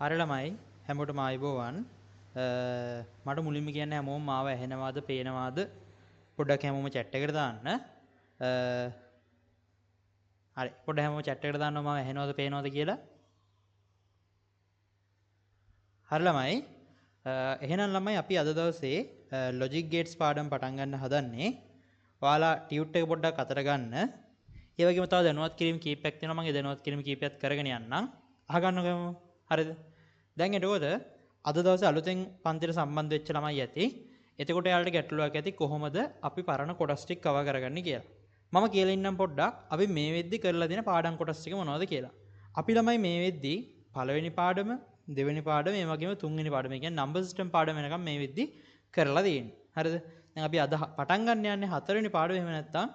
හරි ළමයි හැමෝටම ආයුබෝවන්. මට මුලින්ම කියන්න හැමෝම මාව ඇහෙනවාද පේනවාද පොඩ්ඩක් හැමෝම chat එකට දාන්න. හරි පොඩ්ඩක් හැමෝම chat එකට දාන්න මාව ඇහෙනවද පේනවද කියලා. හරි ළමයි එහෙනම් ළමයි අපි අද දවසේ logic gates පාඩම පටන් ගන්න හදන්නේ. ඔයාලා ටියුට් එක පොඩ්ඩක් අතට ගන්න. ඒ වගේම තව දැනුවත් කිරීම කීපයක් තියෙනවා මම ඒ දැනුවත් කිරීම කීපයක් කරගෙන යන්නම්. අහගන්නකම හරිද? දැන් එතකොට අද දවසේ අලුතෙන් පන්තියට සම්බන්ධ වෙච්ච ළමයි ඇති. එතකොට එයාලට ගැටලුවක් ඇති කොහොමද අපි පරණ කොටස් ටික කවර් කරගන්නේ කියලා. මම කියලා ඉන්නම් පොඩ්ඩක් අපි මේ වෙද්දි කරලා දෙන පාඩම් කොටස් ටික මොනවද කියලා. අපි ළමයි මේ වෙද්දි පළවෙනි පාඩම, දෙවෙනි පාඩම, ඒ වගේම තුන්වෙනි පාඩම කියන්නේ නම්බර් සිස්ටම් පාඩම වෙනකම් මේ වෙද්දි කරලා තියෙන්නේ. හරිද? දැන් අපි අද පටන් ගන්න යන්නේ හතරවෙනි පාඩම එහෙම නැත්නම්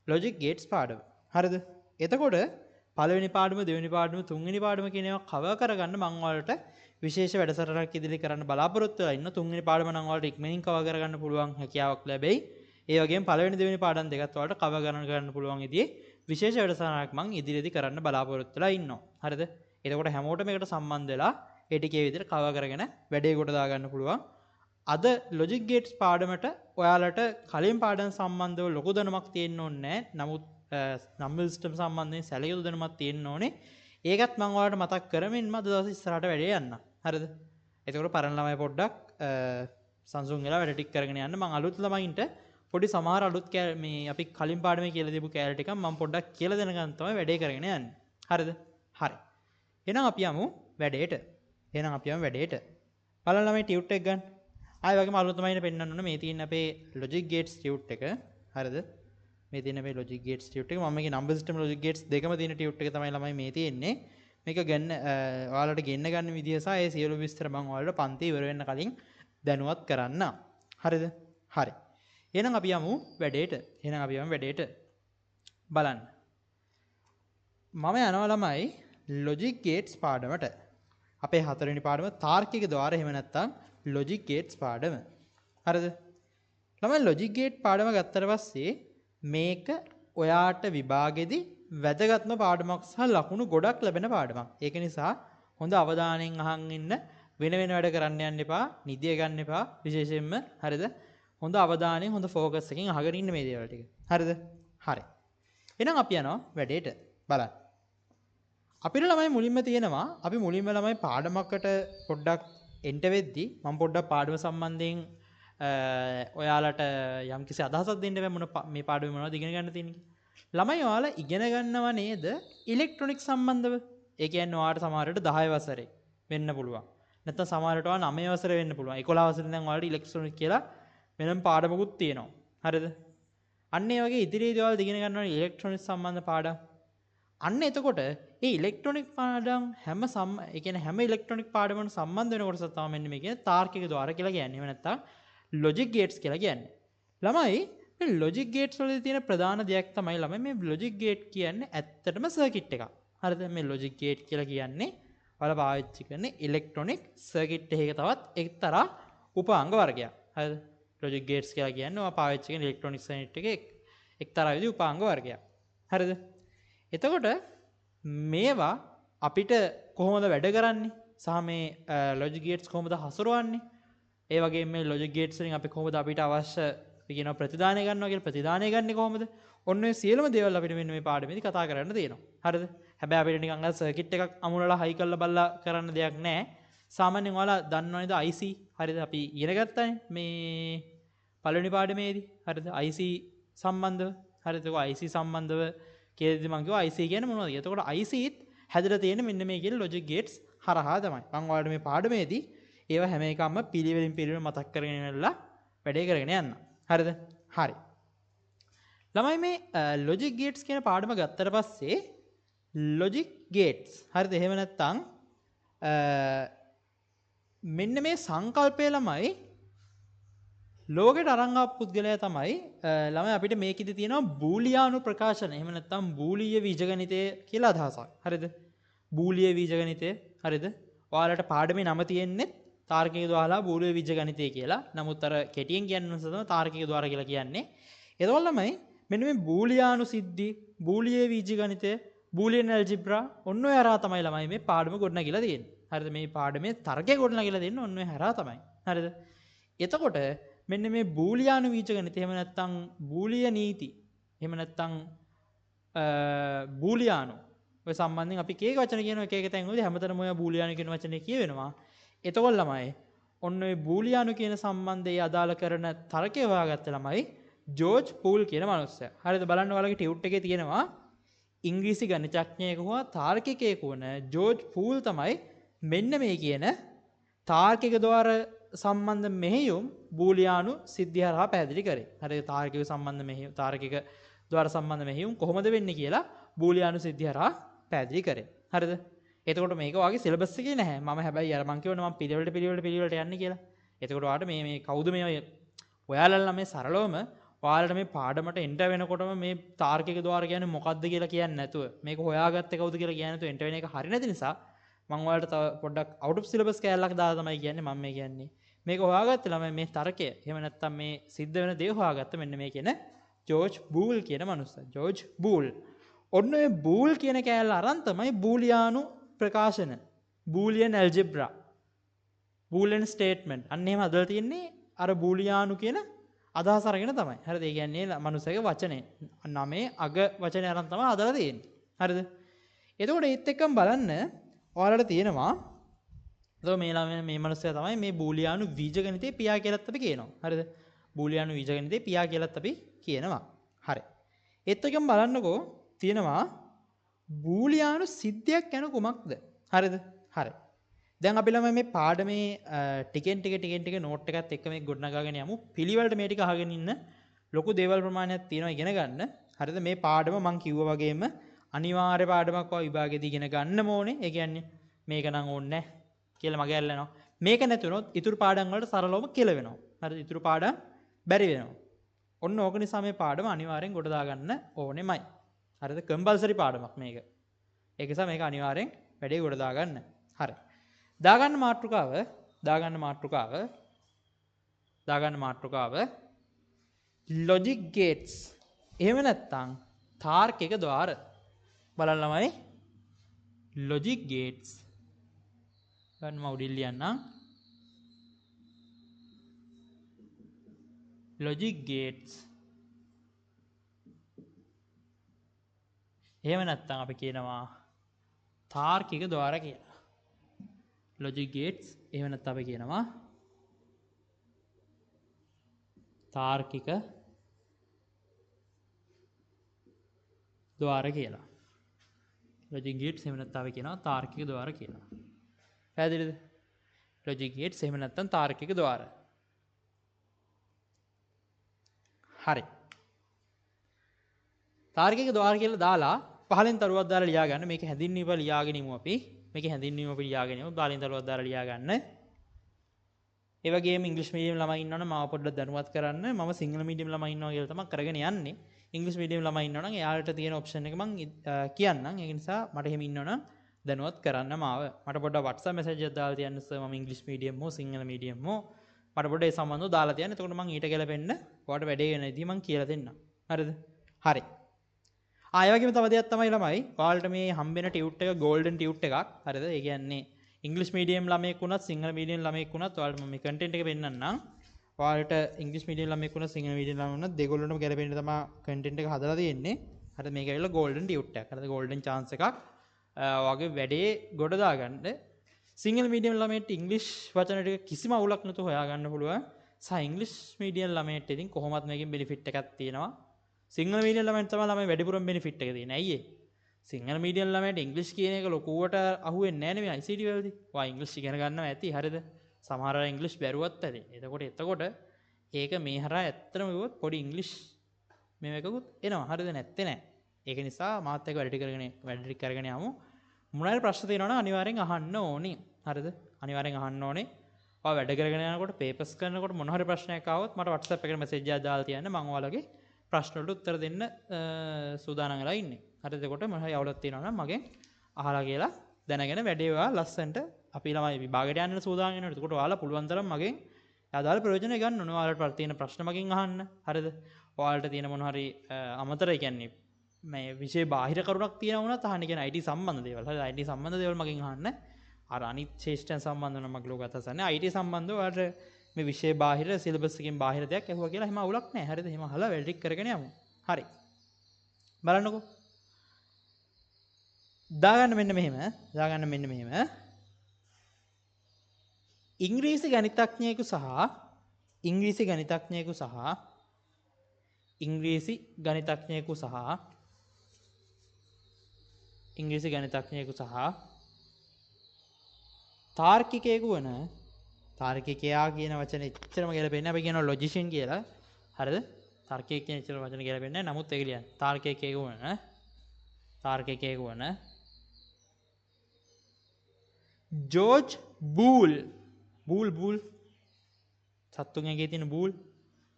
logic gates පාඩම. හරිද? එතකොට පළවෙනි පාඩම, දෙවෙනි පාඩම, තුන්වෙනි පාඩම කියන ඒවා කවර් කරගන්න මම ඔයාලට විශේෂ වැඩසටහනක් ඉදිරි කරන්න බලාපොරොත්තු වෙලා ඉන්න. තුන්වෙනි පාඩම නම් ඔයාලට ඉක්මනින් කවර් කරගන්න පුළුවන් හැකියාවක් ලැබෙයි. ඒ වගේම පළවෙනි දෙවෙනි පාඩම් දෙකත් ඔයාලට කවර් කරගන්න පුළුවන් විදිහේ විශේෂ වැඩසටහනක් මම ඉදිරියේදී කරන්න බලාපොරොත්තු වෙලා ඉන්නවා. හරිද? එතකොට හැමෝටම මේකට සම්බන්ධ වෙලා ඒ ටිකේ විදිහට කවර් කරගෙන වැඩේ කොට දාගන්න පුළුවන්. අද logic gates පාඩමට ඔයාලට කලින් පාඩම් සම්බන්ධව ලොකු දැනුමක් තියෙන්න ඕනේ නැහැ. නමුත් number system සම්බන්ධයෙන් සැලකිය යුතු දැනුමක් තියෙන්න ඕනේ. ඒකත් මම ඔයාලට මතක් කරමින්ම අද දවසේ ඉස්සරහට වැඩේ යන්න. හරිද? එතකොට පරණ ළමයි පොඩ්ඩක් සංසුන් වෙලා වැඩ ටික කරගෙන යන්න. මම අලුත් ළමයින්ට පොඩි සමහර අලුත් මේ අපි කලින් පාඩමේ කියලා දීපු කැලේ ටික මම පොඩ්ඩක් කියලා දෙනකන් තමයි වැඩේ කරගෙන යන්නේ. හරිද? හරි. එහෙනම් අපි යමු වැඩේට. බලන්න ළමයි ටියුට් එක ගන්න. ආයෙ වගේම අලුත් ළමයින්ට පෙන්වන්න ඕනේ මේ තියෙන අපේ logic gates ටියුට් එක. හරිද? මේ තියෙන අපේ logic gates ටියුට් එක. මම මේකේ number system logic gates දෙකම තියෙන ටියුට් එක තමයි ළමයි මේ තියෙන්නේ. මේක ගන්න ඔයාලට ගෙන්න ගන්න විදිය සහ ඒ සියලු විස්තර මම ඔයාලට පන්ති ඉවර වෙන්න කලින් දැනුවත් කරන්න. හරිද? හරි. එහෙනම් අපි යමු වැඩේට. බලන්න. මම යනවා ළමයි logic gates පාඩමට. අපේ හතරවෙනි පාඩම තාර්කික ద్వාර එහෙම නැත්නම් logic gates පාඩම. හරිද? ළමයි logic gate පාඩම ගත්තට පස්සේ මේක ඔයාට විභාගෙදී වැදගත්ම පාඩමක් සහ ලකුණු ගොඩක් ලැබෙන පාඩමක්. ඒක නිසා හොඳ අවධානයෙන් අහන් ඉන්න. වෙන වැඩ කරන්න යන්න එපා. නිදිය ගන්න එපා. විශේෂයෙන්ම හරිද? හොඳ අවධානයෙන් හොඳ ફોකස් එකකින් අහගෙන ඉන්න මේ දේවල් ටික. හරිද? හරි. එහෙනම් අපි යනවා වැඩේට. බලන්න. අපිට ළමයි මුලින්ම තියෙනවා අපි මුලින්ම ළමයි පාඩමකට පොඩ්ඩක් එන්ට වෙද්දි මම පොඩ්ඩක් පාඩම සම්බන්ධයෙන් ඔයාලට යම්කිසි අදහසක් දෙන්න බෑ මොන මේ පාඩමේ මොනවද ඉගෙන ගන්න තියෙන්නේ කියලා. ළමයි ඔයාලා ඉගෙන ගන්නව නේද ඉලෙක්ට්‍රොනික සම්බන්ධව. ඒ කියන්නේ ඔයාලට සමහරවිට 10 වසරේ වෙන්න පුළුවන්. නැත්නම් සමහරවිට ඔයාලා 9 වසරේ වෙන්න පුළුවන්. 11 වසරේ ඉඳන් ඔයාලට ඉලෙක්ට්‍රොනික කියලා වෙනම පාඩමකුත් තියෙනවා. හරිද? අන්න ඒ වගේ ඉදිරියේදී ඔයාලා ඉගෙන ගන්නවා ඉලෙක්ට්‍රොනික සම්බන්ධ පාඩම්. අන්න එතකොට මේ ඉලෙක්ට්‍රොනික පාඩම් ඒ කියන්නේ හැම ඉලෙක්ට්‍රොනික පාඩමකට සම්බන්ධ වෙන කොටස තමයි මෙන්න මේ කියන්නේ තාර්කික ద్వාර කියලා කියන්නේ. එහෙම නැත්නම් logic gates කියලා කියන්නේ. ළමයි මේ logic gates වල තියෙන ප්‍රධාන දෙයක් තමයි ළමයි මේ logic gate කියන්නේ ඇත්තටම සර්කිට් එකක්. හරිද? මේ logic gate කියලා කියන්නේ ඔයාලා පාවිච්චි කරන ඉලෙක්ට්‍රොනික සර්කිට් එකක තවත් එක්තරා උපාංග වර්ගයක්. හරිද? logic gates කියලා කියන්නේ ඔයා පාවිච්චි කරන ඉලෙක්ට්‍රොනික සර්කිට් එකේ එක්තරා විදිහේ උපාංග වර්ගයක්. හරිද? එතකොට මේවා අපිට කොහොමද වැඩ කරන්නේ? සහ මේ logic gates කොහොමද හසුරවන්නේ? ඒ වගේම මේ logic gates වලින් අපි කොහොමද අපිට අවශ්‍ය කියන ප්‍රතිදානය ගන්නවා කියලා ප්‍රතිදානය ගන්නේ කොහොමද? ඔන්න ඔය සියලුම දේවල් අපිට මෙන්න මේ පාඩමේදී කතා කරන්න තියෙනවා. හරිද? හැබැයි අපිට නිකන් අර සර්කිට් එකක් අමුණලා හයි කරලා බලලා කරන්න දෙයක් නැහැ. සාමාන්‍යයෙන් ඔයාලා දන්නව නේද IC? හරිද? අපි ඉගෙන ගත්තානේ මේ පළවෙනි පාඩමේදී. හරිද? IC සම්බන්ධව. හරිද? ඒක IC සම්බන්ධව කියලාදී මම කිව්වා IC කියන්නේ මොනවද කියලා. එතකොට ICත් හැදලා තියෙන්නේ මෙන්න මේ කියන logic gates හරහා තමයි. මම ඔයාලට මේ පාඩමේදී ඒවා හැම එකක්ම පිළිවෙලින් මතක් කරගෙන ඉන්නලා වැඩේ කරගෙන යන්න. හරිද? හරි. ළමයි මේ logic gates කියන පාඩම ගත්තට පස්සේ logic gates හරිද? එහෙම නැත්නම් මෙන්න මේ සංකල්පය ළමයි ලෝකෙට අරන් ආපු පුද්ගලයා තමයි ළමයි අපිට මේකෙදි තියෙනවා බූලියානු ප්‍රකාශන. එහෙම නැත්නම් බූලීය බීජගණිතය කියලා අදහසක්. හරිද? බූලීය බීජගණිතය. හරිද? ඔයාලට පාඩමේ නම තියෙන්නේ තාර්කික ద్వාර බූලීය බීජගණිතය කියලා. නමුත් අර කෙටියෙන් කියන්න තමයි තාර්කික ద్వාර කියලා කියන්නේ. එතකොට ළමයි මෙන්න මේ බූලියානු සිද්ධි, බූලීය බීජගණිතය, බූලියන් ඇල්ජිබ්‍රා ඔන්න ඔය අරහා තමයි ළමයි මේ පාඩම ගොඩනගලා තියෙන්නේ. හරිද? මේ පාඩමේ තර්කය ගොඩනගලා දෙන්න ඔන්න ඔය හරහා තමයි. හරිද? එතකොට මෙන්න මේ බූලියානු බීජගණිත එහෙම නැත්නම් බූලිය නීති එහෙම නැත්නම් බූලියානු ඔය සම්බන්ධයෙන් අපි එක එක වචන කියන එක එක තැන් වලදී හැමතැනම ඔය බූලියානු කියන වචනේ කියවෙනවා. එතකොට ළමයි ඔන්න ඔය බූලියානු කියන සම්බන්ධය අදාළ කරන තර්කය හොයාගත්ත ළමයි ජෝර්ජ් පූල් කියන මනුස්සයා. හරිද? බලන්න ඔයාලගේ ටියුට් එකේ තියෙනවා ඉංග්‍රීසි ගණිතඥයෙකු හා තාර්කිකයෙකු වන ජෝර්ජ් පූල් තමයි මෙන්න මේ කියන තාර්කික ద్వාර සම්බන්ධ මෙහෙයුම් බූලියානු සිද්ධිය හරහා පැහැදිලි කරේ. හරිද? තාර්කික සම්බන්ධ මෙහෙයුම් තාර්කික ద్వාර සම්බන්ධ මෙහෙයුම් කොහොමද වෙන්නේ කියලා බූලියානු සිද්ධිය හරහා පැහැදිලි කරේ. හරිද? එතකොට මේක වාගේ සිලබස් එකේ නැහැ. මම හැබැයි අර මං කියවනේ මම පිළිවෙලට යන්නේ කියලා. එතකොට ඔයාලට මේ කවුද මේ ඔයාලලා මේ සරලවම ඔයාලට මේ පාඩමට එන්ටර් වෙනකොටම මේ තාර්කික ద్వාර කියන්නේ මොකක්ද කියලා කියන්නේ නැතුව මේක හොයාගත්තේ කවුද කියලා කියන්නේ නැතුව එන්ටර් වෙන එක හරි නැති නිසා මම ඔයාලට තව පොඩ්ඩක් අවුට් ඔෆ් සිලබස් කෑල්ලක් දාලා තමයි කියන්නේ මම මේ කියන්නේ. මේක හොයාගත්තේ ළමයි මේ තර්කය. එහෙම නැත්නම් මේ සිද්ධ වෙන දේ හොයාගත්ත මෙන්න මේ කියන ජෝර්ජ් බූල් කියන මනුස්සයා. ජෝර්ජ් බූල්. ඔන්න ඔය බූල් කියන කෑල්ල අරන් තමයි බූලියානු ප්‍රකාශන. බූලියන් ඇල්ජිබ්‍රා. බූලියන් ස්ටේට්මන්ට්. අන්න එහෙම හදලා තියන්නේ අර බූලියානු කියන අදහස අරගෙන තමයි. හරිද? ඒ කියන්නේ මනුස්සයාගේ වචනේ 9 අග වචනේ අරන් තමයි හදලා තියෙන්නේ. හරිද? එතකොට ඒත් එක්කම බලන්න ඔයාලට තියෙනවා එතකොට මේ මනුස්සයා තමයි මේ බූලියානු බීජගණිතයේ පියා කියලාත් අපි කියනවා. හරිද? බූලියානු බීජගණිතයේ පියා කියලාත් අපි කියනවා. හරි. ඒත් එක්කම බලන්නකෝ තියෙනවා බූලියානු සිද්ධියක් යන කුමක්ද? හරිද? හරි. දැන් අපි ළමයි මේ පාඩමේ ටිකෙන් ටික නෝට් එකත් එක්ක මේ ගොඩනගාගෙන යමු. පිළිවෙලට මේ ටික අහගෙන ඉන්න ලොකු දේවල් ප්‍රමාණයක් තියෙනවා ඉගෙන ගන්න. හරිද? මේ පාඩම මම කිව්වා වගේම අනිවාර්ය පාඩමක් වගේ විභාගෙදී ඉගෙන ගන්නම ඕනේ. ඒ කියන්නේ මේක නම් ඕනේ නැහැ කියලා මගේ ඇල්ලනවා. මේක නැතුනොත් ඉතුරු පාඩම් වලට සරලවම කෙලවෙනවා. හරිද? ඉතුරු පාඩම් බැරි වෙනවා. ඔන්න ඕක නිසා මේ පාඩම අනිවාර්යෙන් ගොඩ දාගන්න ඕනෙමයි. හරිද? කම්පල්සරි පාඩමක් මේක. ඒක නිසා මේක අනිවාර්යෙන් වැඩේ ගොඩ දාගන්න. හරි. දාගන්න මාතෘකාව ලොජික් ගේට්ස්. එහෙම නැත්නම් තාර්කික ద్వාර. බලන්න ළමයි ලොජික් ගේට්ස්. ගන්න මම උඩින් ලියන්නම්. Logic gates. එහෙම නැත්නම් අපි කියනවා තාර්කික ద్వාර කියලා. ලොජික් ගේට්ස් එහෙම නැත්නම් අපි කියනවා තාර්කික ద్వාර කියලා. ලොජික් ගේට්ස් එහෙම නැත්නම් අපි කියනවා තාර්කික ద్వාර කියලා. පැහැදිලිද? ලොජික් ගේට්ස් එහෙම නැත්නම් තාර්කික ద్వාර. හරි. තාර්කික ద్వාර කියලා දාලා පහලෙන් තරුවක් දාලා ලියා ගන්න. මේක හැඳින්වීම ලියාගෙන ඉමු අපි. මේකේ හැඳින්වීම අපි ලියාගෙන ඉමු. පහලෙන් තරුවක් දාලා ලියා ගන්න. ඒ වගේම ඉංග්‍රීසි මීඩියම් ළමයි ඉන්නවනම් මාව පොඩ්ඩක් දැනුවත් කරන්න. මම සිංහල මීඩියම් ළමයි ඉන්නවා කියලා තමයි කරගෙන යන්නේ. ඉංග්‍රීසි මීඩියම් ළමයි ඉන්නවනම් එයාලට තියෙන ඔප්ෂන් එක මම කියන්නම්. ඒ නිසා මට එහෙම ඉන්නවනම් දැනුවත් කරන්න මාව. මට පොඩ්ඩක් WhatsApp message එකක් දාලා තියන්න සර් මම ඉංග්‍රීසි මීඩියම් හෝ සිංහල මීඩියම් හෝ මට පොඩ්ඩක් ඒ සම්බන්ධව දාලා තියන්න. එතකොට මම ඊට ගැලපෙන්න ඔයාලට වැඩේ වෙන විදිහ මම කියලා දෙන්නම්. හරිද? හරි. ආයෙ වගේම තව දෙයක් තමයි ළමයි. ඔයාලට මේ හම්බෙන ටියුට් එක ගෝල්ඩන් ටියුට් එකක්. හරිද? ඒ කියන්නේ ඉංග්‍රීසි මීඩියම් ළමයෙක් වුණත් සිංහල මීඩියම් ළමයෙක් වුණත් ඔයාලට මම මේ කන්ටෙන්ට් එක පෙන්නන්නම්. ඔයාලට ඉංග්‍රීසි මීඩියම් ළමයෙක් වුණත් සිංහල මීඩියම් ළමයෙක් වුණත් දෙගොල්ලන්ටම ගැලපෙන්න තමයි කන්ටෙන්ට් එක හදලා තියෙන්නේ. හරිද? මේක ඇවිල්ලා ගෝල්ඩන් ටියුට් එකක්. හරිද? ගෝල්ඩන් chance එකක්. ඔයාගේ වැඩේ ගොඩ දාගන්න. සිංහල මීඩියම් ළමයට ඉංග්‍රීසි වචන ටික කිසිම අවුලක් නැතුව හොයාගන්න පුළුවන්. සහ ඉංග්‍රීසි මීඩියම් ළමයට ඉතින් කොහොමත් මේකෙන් බෙනිෆිට් එකක් තියෙනවා. සිංහල මීඩියම් ළමයට තමයි ළමයි වැඩිපුරම බෙනිෆිට් එක තියෙන්නේ. ඇයි ඒ? සිංහල මීඩියම් ළමයට ඉංග්‍රීසි කියන එක ලොකුවට අහුවෙන්නේ නැහැ නේ මේ ICT වලදී. ඔයා ඉංග්‍රීසි ඉගෙන ගන්නවා ඇති. හරිද? සමහර අය ඉංග්‍රීසි බැරුවත් ඇති. එතකොට ඒක මේ හරහා ඇත්තටම කිව්වොත් පොඩි ඉංග්‍රීසි මේකකුත් එනවා. හරිද? නැත්තේ නෑ. ඒක නිසා මාත් එක්ක වැඩ ටික කරගෙන යමු. මොනවාරි ප්‍රශ්න තියෙනවා නම් අනිවාර්යෙන් අහන්න ඕනේ. හරිද? අනිවාර්යෙන් අහන්න ඕනේ. ඔයා වැඩ කරගෙන යනකොට පේපර්ස් කරනකොට මොන හරි ප්‍රශ්නයක් ආවොත් මට WhatsApp එකට මැසේජ් එකක් දාලා තියන්න. මම ඔයාලගේ ප්‍රශ්න වලට උත්තර දෙන්න සූදානම් වෙලා ඉන්නේ. හරිද? එතකොට මොන හරි අවුලක් තියෙනවා නම් මගෙන් අහලා කියලා දැනගෙන වැඩේ ඔයා ලස්සනට අපි ළමයි විභාගයට යන්න සූදානම් වෙනවා. එතකොට ඔයාලා පුළුවන් තරම් මගෙන් අදාළ ප්‍රයෝජන ගන්න ඕනේ. ඔයාලට තියෙන ප්‍රශ්න මගෙන් අහන්න. හරිද? ඔයාලට තියෙන මොන හරි අමතර කියන්නේ මේ විශේෂ බාහිර කරුණක් තියෙනවා වුණත් අහන්න කියන IT සම්බන්ධ දේවල්. හරිද? IT සම්බන්ධ දේවල් මගෙන් අහන්න. අර අනිත් ශේෂ්ඨයන් සම්බන්ධව නම් මගේ ලෝක අතසන්නේ IT සම්බන්ධව අර මේ විෂය බාහිර සිලබස් එකකින් බාහිර දෙයක් ඇහුවා කියලා එහෙම අවුලක් නැහැ. හරිද? එහෙම අහලා වැල් ටික කරගෙන යමු. හරි. බලන්නකෝ. දාගන්න මෙන්න මෙහෙම. දාගන්න මෙන්න මෙහෙම. ඉංග්‍රීසි ගණිතඥයෙකු සහ ඉංග්‍රීසි ගණිතඥයෙකු සහ ඉංග්‍රීසි ගණිතඥයෙකු සහ ඉංග්‍රීසි ගණිතඥයෙකු සහ තාර්කිකයෙකු වන තාර්කිකයා කියන වචනේ එච්චරම ගැලපෙන්නේ නැහැ. අපි කියනවා ලොජිෂියන් කියලා. හරිද? තාර්කිකයෙක් කියන එච්චර වචන ගැලපෙන්නේ නැහැ. නමුත් ඒක ලියන්න. තාර්කිකයෙකු වන ජෝර්ජ් බූල් බූල් සත්තුන් ඇඟේ තියෙන බූල්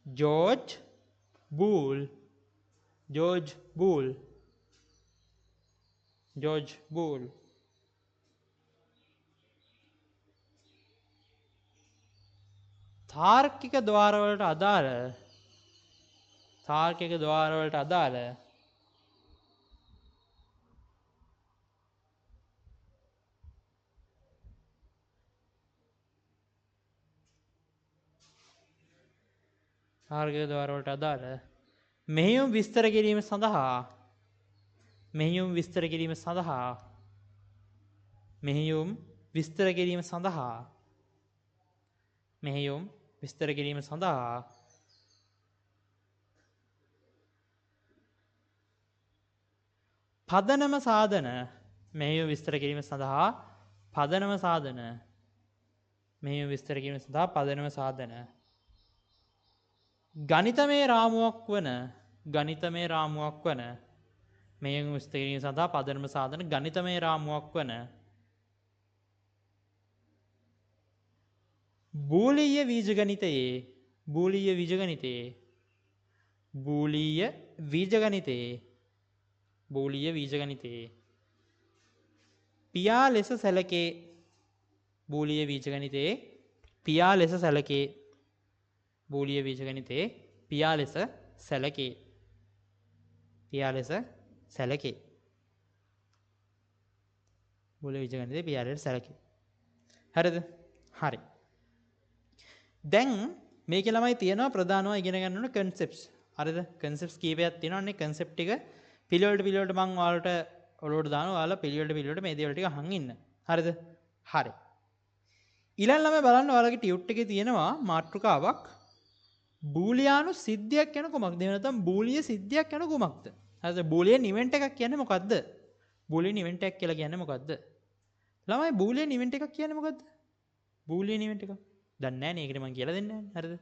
ජෝර්ජ් බූල් තාර්කික ద్వාරවලට අදාළ මෙහෙයුම් විස්තර කිරීම සඳහා මෙහෙයුම් විස්තර කිරීම සඳහා පදනම සාධන ගණිතමය රාමුවක් වන මෙහෙයුම් විස්තර කිරීම සඳහා පදනම සාධන ගණිතමය රාමුවක් වන බූලීය බීජගණිතයේ පියා ලෙස සැලකේ හරිද? හරි. දැන් මේකේ ළමයි තියෙනවා ප්‍රධානව ඉගෙන ගන්න ඕන concepts. හරිද? concepts කීපයක් තියෙනවා. අනේ concept ටික පිළිවෙලට මම ඔයාලට ඔලුවට දානවා. ඔයාලා පිළිවෙලට මේ දේවල් ටික අහන් ඉන්න. හරිද? හරි. ඊළඟ ළමයි බලන්න ඔයාලගේ ටියුට් එකේ තියෙනවා මාතෘකාවක් බූලියානු සිද්ධියක් යන කොමක්ද? එහෙම නැත්නම් බූලිය සිද්ධියක් යන කොමක්ද? හරිද? බූලියන් ඉවෙන්ට් එකක් කියන්නේ මොකද්ද? බූලියන් ඉවෙන්ට් එකක් කියලා කියන්නේ මොකද්ද? ළමයි බූලියන් ඉවෙන්ට් එකක් කියන්නේ මොකද්ද? බූලියන් ඉවෙන්ට් එකක් දන්නේ නැහැ නේ. ඒකට මම කියලා දෙන්නේ නැහැ. හරිද?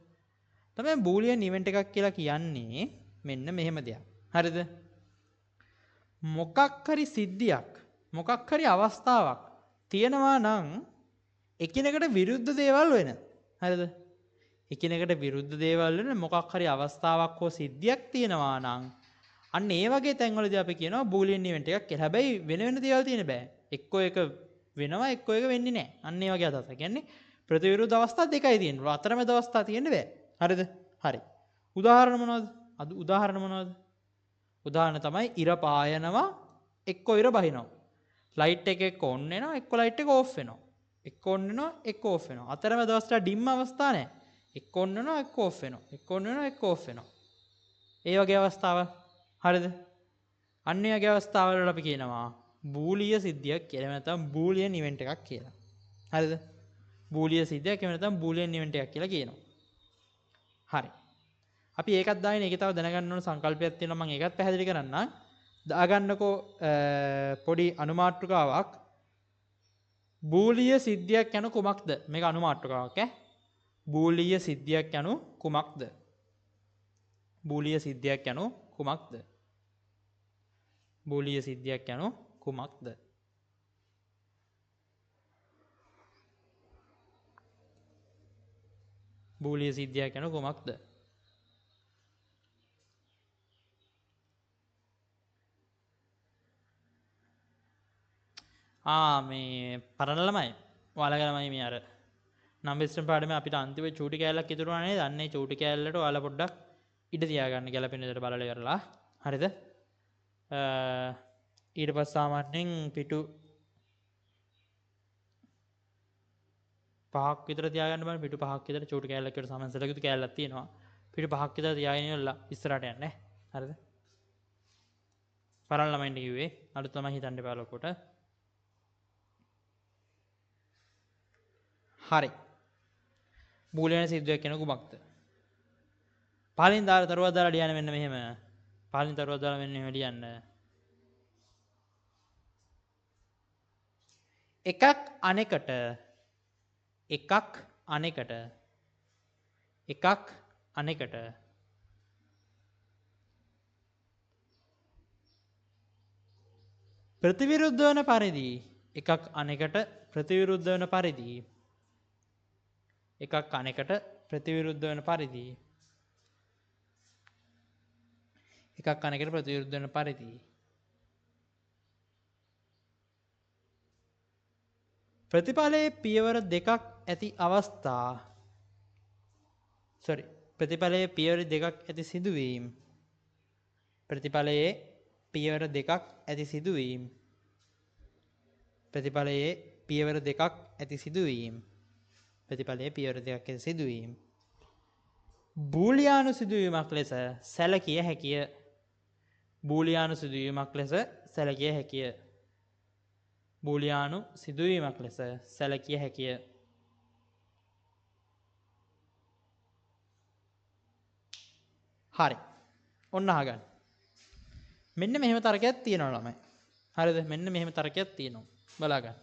තමයි බූලියන් ඉවෙන්ට් එකක් කියලා කියන්නේ මෙන්න මෙහෙම දෙයක්. හරිද? මොකක් හරි සිද්ධියක්, මොකක් හරි අවස්ථාවක් තියෙනවා නම් එකිනෙකට විරුද්ධ දේවල් වෙන. හරිද? එකිනෙකට විරුද්ධ දේවල් වෙන මොකක් හරි අවස්ථාවක් හෝ සිද්ධියක් තියෙනවා නම් අන්න ඒ වගේ තැන්වලදී අපි කියනවා බූලියන් ඉවෙන්ට් එකක් කියලා. හැබැයි වෙන දේවල් තියෙන බෑ. එක්කෝ එක වෙනවා, එක්කෝ එක වෙන්නේ නැහැ. අන්න ඒ වගේ අදහසක්. කියන්නේ ප්‍රතිවිරුද්ධ අවස්ථා දෙකයි තියෙනවා. අතරමැද අවස්ථා තියෙන්න බෑ. හරිද? හරි. උදාහරණ මොනවද? උදාහරණ තමයි ඉර පායනවා, එක්කෝ ඉර බහිනවා. ලයිට් එක එක්ක ඔන් වෙනවා, එක්කෝ ලයිට් එක ඕෆ් වෙනවා. එක්ක ඔන් වෙනවා, එක්ක ඕෆ් වෙනවා. අතරමැද අවස්ථා ඩිම් අවස්ථා නැහැ. එක්ක ඔන් වෙනවා, එක්ක ඕෆ් වෙනවා. එක්ක ඔන් වෙනවා, එක්ක ඕෆ් වෙනවා. ඒ වගේ අවස්ථාවල්. හරිද? අන්න ඒ වගේ අවස්ථාවල් වල අපි කියනවා බූලිය සිද්ධියක් කියලා. නැත්නම් බූලියන් ඉවෙන්ට් එකක් කියලා. හරිද? බූලිය සිද්ධියක් එහෙම නැත්නම් බූලියන් ඉවෙන්ට් එකක් කියලා කියනවා. හරි. අපි ඒකත් දාගෙන ඒකේ තව දැනගන්න ඕන සංකල්පයක් තියෙනවා. මම ඒකත් පැහැදිලි කරන්නම්. දාගන්නකෝ පොඩි අනුමාත්‍රකාවක්. බූලිය සිද්ධියක් යනු කුමක්ද? මේක අනුමාත්‍රකාවක් ඈ. බූලිය සිද්ධියක් යනු කුමක්ද? බූලිය සිද්ධියක් යනු කුමක්ද? බූලිය සිද්ධියක් යනු කුමක්ද? බූලිය සිද්ධියක් යනු කුමක්ද? මේ පරණ ළමයි. ඔයාලගේ ළමයි මේ අර නම්බර් සිස්ටම් පාඩමේ අපිට අන්තිම චූටි කෑල්ලක් ඉතුරුනා නේද? අන්න ඒ චූටි කෑල්ලට ඔයාලා පොඩ්ඩක් ඉඩ තියාගන්න ගැලපෙන විදිහට බලලා ඉවරලා. හරිද? ඊට පස්සේ සාමාන්‍යයෙන් පිටු 5ක් විතර තියාගන්න බලන්න. පිටු 5ක් විතර චූටි කෑල්ලක් විතර සමන්සලක යුතු කෑල්ලක් තියෙනවා. පිටු 5ක් විතර තියාගෙන ඉවරලා ඉස්සරහට යන්නේ. හරිද? පරණ ළමයින්ට කිව්වේ අලුත් ළමයි හිතන්න එපා ලොකුට. හරි. බූලියන සිද්ධියක් කියන කුමක්ද? පළවෙනි තරුවක් දාලා ලියන්න මෙන්න මෙහෙම. පළවෙනි තරුවක් දාලා මෙන්න මෙහෙම ලියන්න. එකක් අනෙකට ප්‍රතිවිරුද්ධ වන පරිදි එකක් අනෙකට ප්‍රතිවිරුද්ධ වන පරිදි ප්‍රතිඵලයේ පියවර දෙකක් ඇති අවස්ථා ප්‍රතිඵලයේ පියවර දෙකක් ඇති සිදුවීම් ප්‍රතිඵලයේ පියවර දෙකක් ඇති සිදුවීම් බූලියානු සිදුවීමක් ලෙස සැලකිය හැකිය. බූලියානු සිදුවීමක් ලෙස සැලකිය හැකිය. හරි. ඔන්න අහගන්න. මෙන්න මෙහෙම තර්කයක් තියෙනවා ළමයි. හරිද? මෙන්න මෙහෙම තර්කයක් තියෙනවා. බලා ගන්න.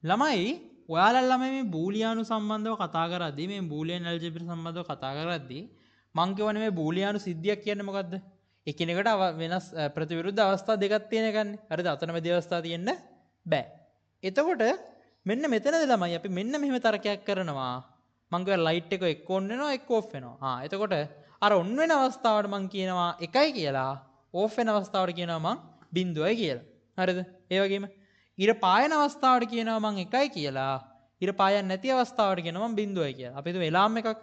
ළමයි ඔයාලා ළමයි මේ බූලියානු සම්බන්ධව කතා කරද්දී මේ බූලියන් ඇල්ජබ්‍රා සම්බන්ධව කතා කරද්දී මං කියවනේ මේ බූලියානු සිද්ධියක් කියන්නේ මොකද්ද? එකිනෙකට වෙනස් ප්‍රතිවිරුද්ධ අවස්ථා දෙකක් තියෙන එකන්නේ. හරිද? අතරමැදි අවස්ථා තියෙන්න බෑ. එතකොට මෙන්න මෙතනද ළමයි අපි මෙන්න මෙහෙම තර්කයක් කරනවා. මං කියව ලයිට් එක එක්ක ඔන් වෙනවා එක්ක ඔෆ් වෙනවා. එතකොට අර ඔන් වෙන අවස්ථාවට මං කියනවා 1යි කියලා. ඔෆ් වෙන අවස්ථාවට කියනවා මං 0යි කියලා. හරිද? ඒ වගේම ඉර පායන අවස්ථාවට කියනවා මං 1යි කියලා. ඉර පායන්නේ නැති අවස්ථාවට කියනවා මං 0යි කියලා. අපි හිතමු එලාම් එකක්.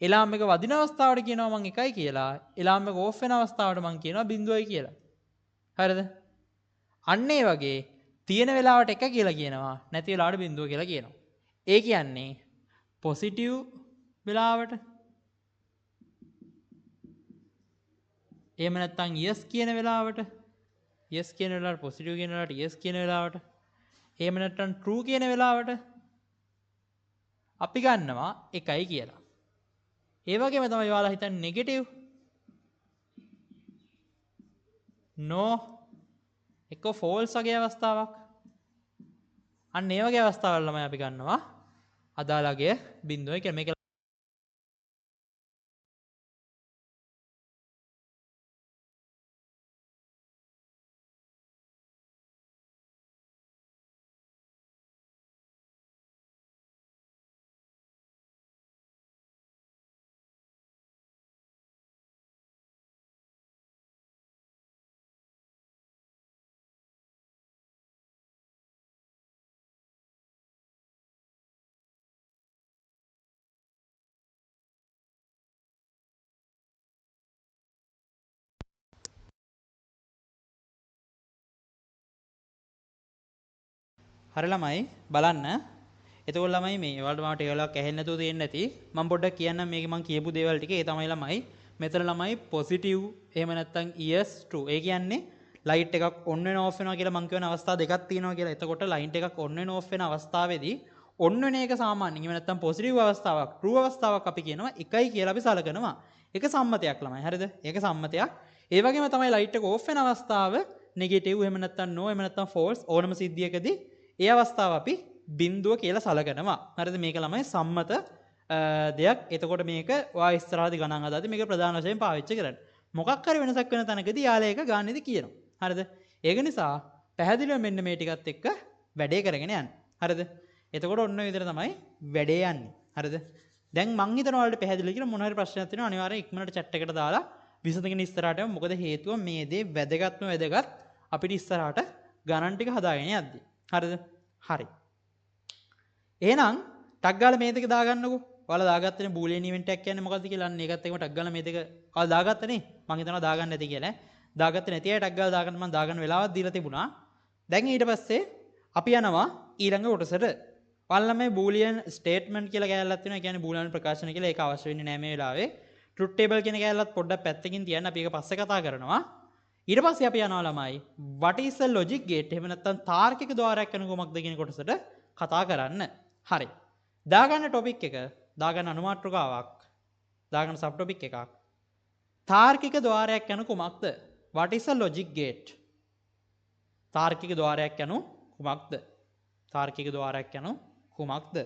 එලාම් එක වදින අවස්ථාවට කියනවා මං 1යි කියලා. එලාම් එක ඕෆ් වෙන අවස්ථාවට මං කියනවා 0යි කියලා. හරිද? අන්න ඒ වගේ තියෙන වෙලාවට 1 කියලා කියනවා නැති වෙලාවට 0 කියලා කියනවා. ඒ කියන්නේ පොසිටිව් වෙලාවට එහෙම නැත්නම් yes කියන වෙලාවට පොසිටිව් කියන වෙලාවට yes කියන වෙලාවට එහෙම නැත්නම් true කියන වෙලාවට අපි ගන්නවා 1යි කියලා. ඒ වගේම තමයි ඔයාලා හිතන්නේ නෙගටිව් no එක false වගේ අවස්ථාවක්. අන්න ඒ වගේ අවස්ථාවල ළමයි අපි ගන්නවා අදාළගේ 0යි කියලා. මේක හරි ළමයි බලන්න. එතකොට ළමයි මේ ඔයාලට මම ටේබලයක් ඇහෙන්නේ නැතුව තියෙන්නේ නැති. මම පොඩ්ඩක් කියන්නම් මේක මම කියපු දේවල් ටික. ඒ තමයි ළමයි මෙතන ළමයි පොසිටිව් එහෙම නැත්නම් yes true. ඒ කියන්නේ ලයිට් එකක් ඔන් වෙන ඔෆ් වෙනවා කියලා මම කියන අවස්ථා දෙකක් තියෙනවා කියලා. එතකොට ලයිට් එකක් ඔන් වෙන ඔෆ් වෙන අවස්ථාවේදී ඔන් වෙන එක සාමාන්‍යයෙන් එහෙම නැත්නම් පොසිටිව් අවස්ථාවක් true අවස්ථාවක් අපි කියනවා 1යි කියලා අපි සලකනවා. ඒක සම්මතයක් ළමයි. හරිද? ඒක සම්මතයක්. ඒ වගේම තමයි ලයිට් එක ඕෆ් වෙන අවස්ථාව නෙගටිව් එහෙම නැත්නම් no එහෙම නැත්නම් false ඕනම සිද්ධියකදී ඒ අවස්ථාව අපි 0 කියලා සලකනවා. හරිද? මේක ළමයි සම්මත දෙයක්. එතකොට මේක ඔයා ඉස්සරහදී ගණන් හදාදී මේක ප්‍රධාන වශයෙන් පාවිච්චි කරන්න. මොකක් හරි වෙනසක් වෙන තැනකදී යාළුවා ඒක ගාන්නේදී කියනවා. හරිද? ඒක නිසා පැහැදිලිව මෙන්න මේ ටිකත් එක්ක වැඩේ කරගෙන යන්න. හරිද? එතකොට ඔන්න ඔය විදිහට තමයි වැඩේ යන්නේ. හරිද? දැන් මං හිතනවා ඔයාලට පැහැදිලි කියලා මොන හරි ප්‍රශ්නයක් තියෙනවා අනිවාර්යෙන් ඉක්මනට chat එකට දාලා විසඳගෙන ඉස්සරහට යමු. මොකද හේතුව මේ දේ වැදගත් අපිට ඉස්සරහට ගණන් ටික හදාගෙන යද්දී. හරිද? හරි. එහෙනම් ටග් ගාලා මේ දෙක දාගන්නකෝ. ඔයාලා දාගත්තනේ බූලියන් ඉවෙන්ට් එකක් කියන්නේ මොකද්ද කියලා. අන්න ඒකත් එක්කම ටග් ගාලා මේ දෙක ඔයාලා දාගත්තනේ. මං හිතනවා දාගන්න නැති කියලා. දාගත්තේ නැති අය ටග් ගාලා දාගන්න මං දාගන්න වෙලාවක් දීලා තිබුණා. දැන් ඊට පස්සේ අපි යනවා ඊළඟ කොටසට. ඔයාලා මේ බූලියන් ස්ටේට්මන්ට් කියලා කැලලක් තියෙනවා. ඒ කියන්නේ බූලියන් ප්‍රකාශන කියලා ඒක අවශ්‍ය වෙන්නේ නැහැ මේ වෙලාවේ. ට්‍රුත් ටේබල් කියන කැලලත් පොඩ්ඩක් පැත්තකින් තියන්න. අපි ඒක පස්සේ කතා කරනවා. ඊට පස්සේ අපි යනවා ළමයි what is a logic gate එහෙම නැත්නම් තාර්කික ద్వාරයක් යන කොමක්ද කියන කොටසට කතා කරන්න. හරි. දාගන්න ටොපික් එක, දාගන්න අනුමාත්‍රකාවක්, දාගන්න සබ් ටොපික් එකක්. තාර්කික ద్వාරයක් යන කොමක්ද? what is a logic gate? තාර්කික ద్వාරයක් යන කුමක්ද? තාර්කික ద్వාරයක් යන කුමක්ද?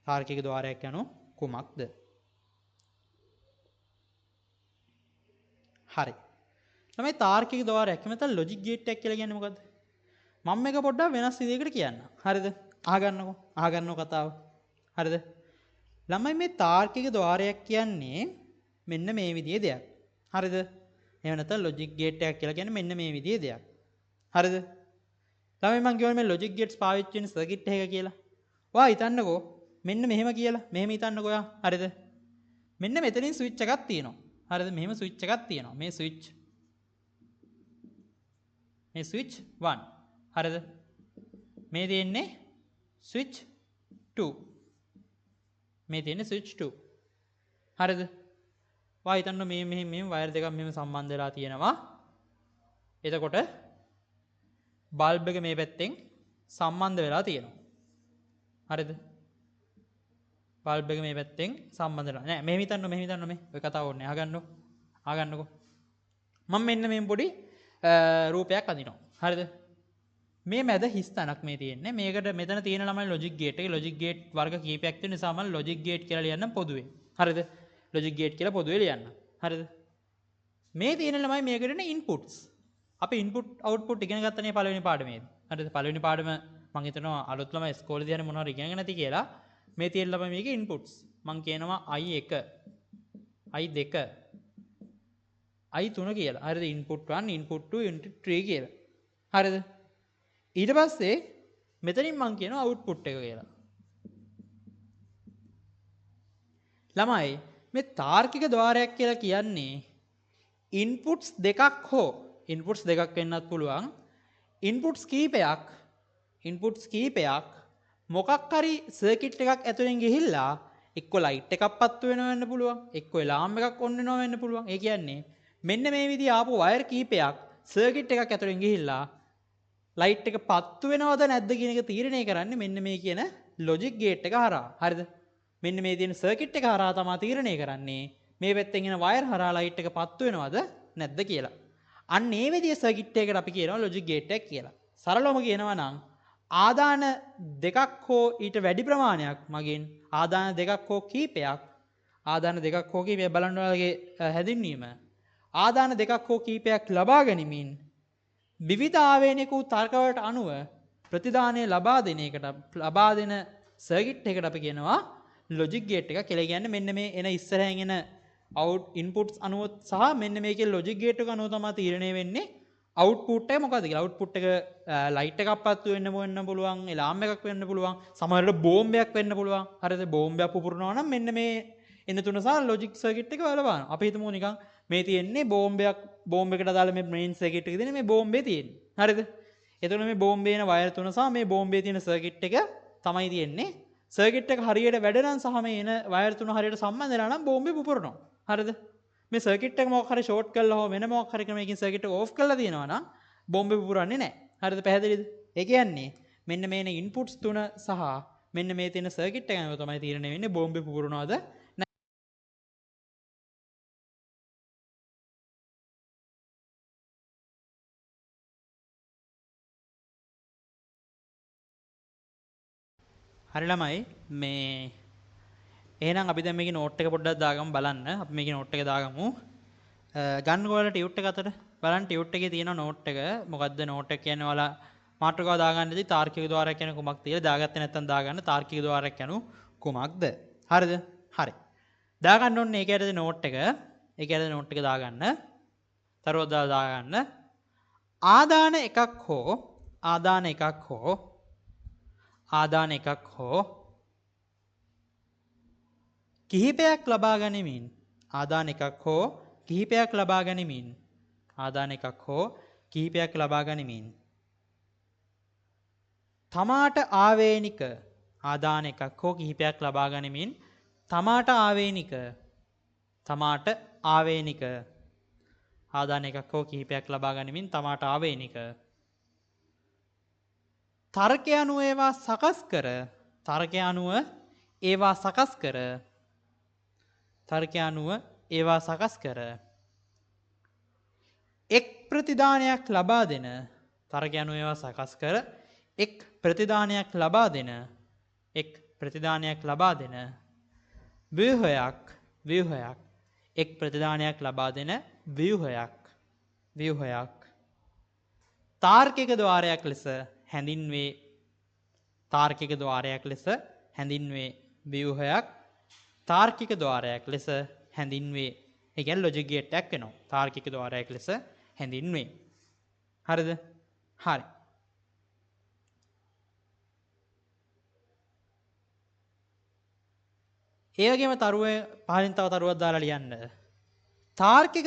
තාර්කික ద్వාරයක් යන කුමක්ද? හරි. තමයි තාර්කික ద్వාරයක්. මෙතන ලොජික් ගේට් එකක් කියලා කියන්නේ මොකද්ද? මම මේක පොඩ්ඩක් වෙනස් විදිහකට කියන්න. හරිද? අහගන්නකෝ කතාව. හරිද? ළමයි මේ තාර්කික ద్వාරයක් කියන්නේ මෙන්න මේ විදිහේ දෙයක්. හරිද? එහෙම නැත්නම් ලොජික් ගේට් එකක් කියලා කියන්නේ මෙන්න මේ විදිහේ දෙයක්. හරිද? ළමයි මම කියවනේ මේ ලොජික් ගේට්ස් පාවිච්චි වෙන සර්කිට් එකක කියලා. ඔයා හිතන්නකෝ මෙන්න මෙහෙම කියලා. මෙහෙම හිතන්නකෝ ඔයා. හරිද? මෙන්න මෙතනින් ස්විච් එකක් තියෙනවා. හරිද? මෙහෙම ස්විච් එකක් තියෙනවා. මේ ස්විච් 1. හරිද? මේ තියෙන්නේ ස්විච් 2. මේ තියෙන්නේ ස්විච් 2. හරිද? ඔයා හිතන්න මේ වයර් දෙකක් මෙහෙම සම්බන්ධ වෙලා තියෙනවා. එතකොට බල්බ් එක මේ පැත්තෙන් සම්බන්ධ වෙලා තියෙනවා. හරිද? බල්බ් එක මේ පැත්තෙන් සම්බන්ධ වෙලා. නෑ මෙහෙම හිතන්න මේ. ඔය කතාව ඕනේ. අහගන්නකෝ. මම මෙන්න මේ පොඩි රූපයක් අඳිනවා. හරිද? මේ මැද හිස් තැනක් මේ තියෙන්නේ. මේකට මෙතන තියෙන ළමයි ලොජික් ගේට් එක. ලොජික් ගේට් වර්ග කීපයක් තියෙන නිසා මම ලොජික් ගේට් කියලා ලියන්නම් පොදුවේ. හරිද? ලොජික් ගේට් කියලා පොදුවේ ලියන්න. හරිද? මේ තියෙන ළමයි මේකට ඉන්නේ ඉන්පුට්ස්. අපි ඉන්පුට් අවුට්පුට් ඉගෙන ගත්තනේ පළවෙනි පාඩමේදී. හරිද? පළවෙනි පාඩම මම හිතනවා අලුත් ළමයි ඉස්කෝලේදී යන්නේ මොනවාරි ඉගෙනගෙන නැති කියලා. මේ තියෙන ළමයි මේකේ ඉන්පුට්ස්. මම කියනවා I1, I2, I3 කියලා. හරිද? ඉන්පුට් 1, ඉන්පුට් 2, ඉන්පුට් 3 කියලා. හරිද? ඊට පස්සේ මෙතනින් මම කියනවා අවුට්පුට් එක කියලා. ළමයි මේ තාර්කික ద్వාරයක් කියලා කියන්නේ ඉන්පුට්ස් දෙකක් වෙන්නත් පුළුවන්. ඉන්පුට්ස් කීපයක් මොකක් හරි සර්කිට් එකක් ඇතුලෙන් ගිහිල්ලා එක්ක ලයිට් එකක් පත්තු වෙන්න පුළුවන්, එක්ක එලාම් එකක් ඔන් වෙන්න පුළුවන්. ඒ කියන්නේ මෙන්න මේ විදිහ ආපු වයර් කීපයක් සර්කිට් එකක් ඇතුලෙන් ගිහිල්ලා ලයිට් එක පත්තු වෙනවද නැද්ද කියන එක තීරණය කරන්නේ මෙන්න මේ කියන ලොජික් ගේට් එක හරහා. හරිද? මෙන්න මේ තියෙන සර්කිට් එක හරහා තමයි තීරණය කරන්නේ මේ පැත්තෙන් එන වයර් හරහා ලයිට් එක පත්තු වෙනවද නැද්ද කියලා. අන්න ඒ විදිහේ සර්කිට් එකකට අපි කියනවා ලොජික් ගේට් එක කියලා. සරලවම කියනවා නම් ආදාන දෙකක් හෝ ඊට වැඩි ප්‍රමාණයක් මගින් ආදාන දෙකක් හෝ කීපයක් බලන්න ඔයාලගේ හැදින්වීම. ආදාන දෙකක් හෝ කීපයක් ලබා ගැනීමෙන් විවිධ ආවේනික වූ තර්කවලට අනුව ප්‍රතිදානය ලබා දෙන සර්කිට් එකට අපි කියනවා ලොජික් ගේට් එක කියලා. කියන්නේ මෙන්න මේ එන ඉස්සරහෙන් එන අවුට් ඉන්පුට්ස් අනුව සහ මෙන්න මේකේ ලොජික් ගේට් එක අනුව තමයි තීරණය වෙන්නේ අවුට්පුට් එක මොකද්ද කියලා. අවුට්පුට් එක ලයිට් එකක් පත්තු වෙන්න පුළුවන්, එලාම් එකක් වෙන්න පුළුවන්, සමහරවිට බෝම්බයක් වෙන්න පුළුවන්. හරිද? බෝම්බයක් පුපුරනවා නම් මෙන්න මේ එන තුන සහ ලොජික් සර්කිට් එක බලපාන. අපි හිතමු නිකන් මේ තියෙන්නේ බෝම්බයකට අදාළ මේ මේන් සර්කිට් එකේ තියෙන මේ බෝම්බේ තියෙන්නේ. හරිද? එතකොට මේ බෝම්බේ එන වයර් තුන සහ මේ බෝම්බේ තියෙන සර්කිට් එක තමයි තියෙන්නේ. සර්කිට් එක හරියට වැඩ නම් සහ මේ එන වයර් තුන හරියට සම්බන්ධ වෙලා නම් බෝම්බේ පුපුරනවා. හරිද? මේ සර්කිට් එක මොකක් හරි ෂෝට් කරලා හෝ වෙන මොකක් හරි ක්‍රමයකින් සර්කිට් එක ඕෆ් කරලා තියෙනවා නම් බෝම්බේ පුපුරන්නේ නැහැ. හරිද? පැහැදිලිද? ඒ කියන්නේ මෙන්න මේන ඉන්පුට්ස් තුන සහ මෙන්න මේ තියෙන සර්කිට් එක අනුව තමයි තීරණය වෙන්නේ බෝම්බේ පුපුරනවද. හරි ළමයි මේ එහෙනම් අපි දැන් මේකේ නෝට් එක පොඩ්ඩක් දාගමු බලන්න. අපි මේකේ නෝට් එක දාගමු. ගන්නකො ඔයාලා ටියුට් එක අතට බලන්න ටියුට් එකේ තියෙන නෝට් එක මොකද්ද නෝට් එක කියන්නේ ඔයාලා මාතෘකාව දාගන්නදී තාර්කික ద్వාරයක් කියන කුමක්ද කියලා දාගත්තේ නැත්නම් දාගන්න තාර්කික ద్వාරයක් යනු කුමක්ද. හරිද? හරි. දාගන්න ඕනේ ඒක ඇරෙද නෝට් එක. ඒක ඇරෙද නෝට් එක දාගන්න. තරවදා දාගන්න. ආදාන එකක් හෝ කිහිපයක් ලබා ගනිමින් ආදාන එකක් හෝ කිහිපයක් ලබා ගනිමින් තමාට ආවේනික ආදාන එකක් හෝ කිහිපයක් ලබා ගනිමින් තමාට ආවේනික ආදාන එකක් හෝ කිහිපයක් ලබා ගනිමින් තමාට ආවේනික තර්කය අනුව ඒවා සකස් කර එක් ප්‍රතිදානයක් ලබා දෙන තර්කය අනුව ඒවා සකස් කර එක් ප්‍රතිදානයක් ලබා දෙන ව්‍යුහයක් එක් ප්‍රතිදානයක් ලබා දෙන ව්‍යුහයක් තාර්කික ద్వාරයක් ලෙස හැඳින්වේ ව්‍යුහයක් තාර්කික ద్వාරයක් ලෙස හැඳින්වේ. ඒ කියන්නේ ලොජික් ගේට් එකක් වෙනවා. තාර්කික ద్వාරයක් ලෙස හැඳින්වේ. හරිද? හරි. ඒ වගේම තරුවේ පහලින් තව තරුවක් දාලා ලියන්න. තාර්කික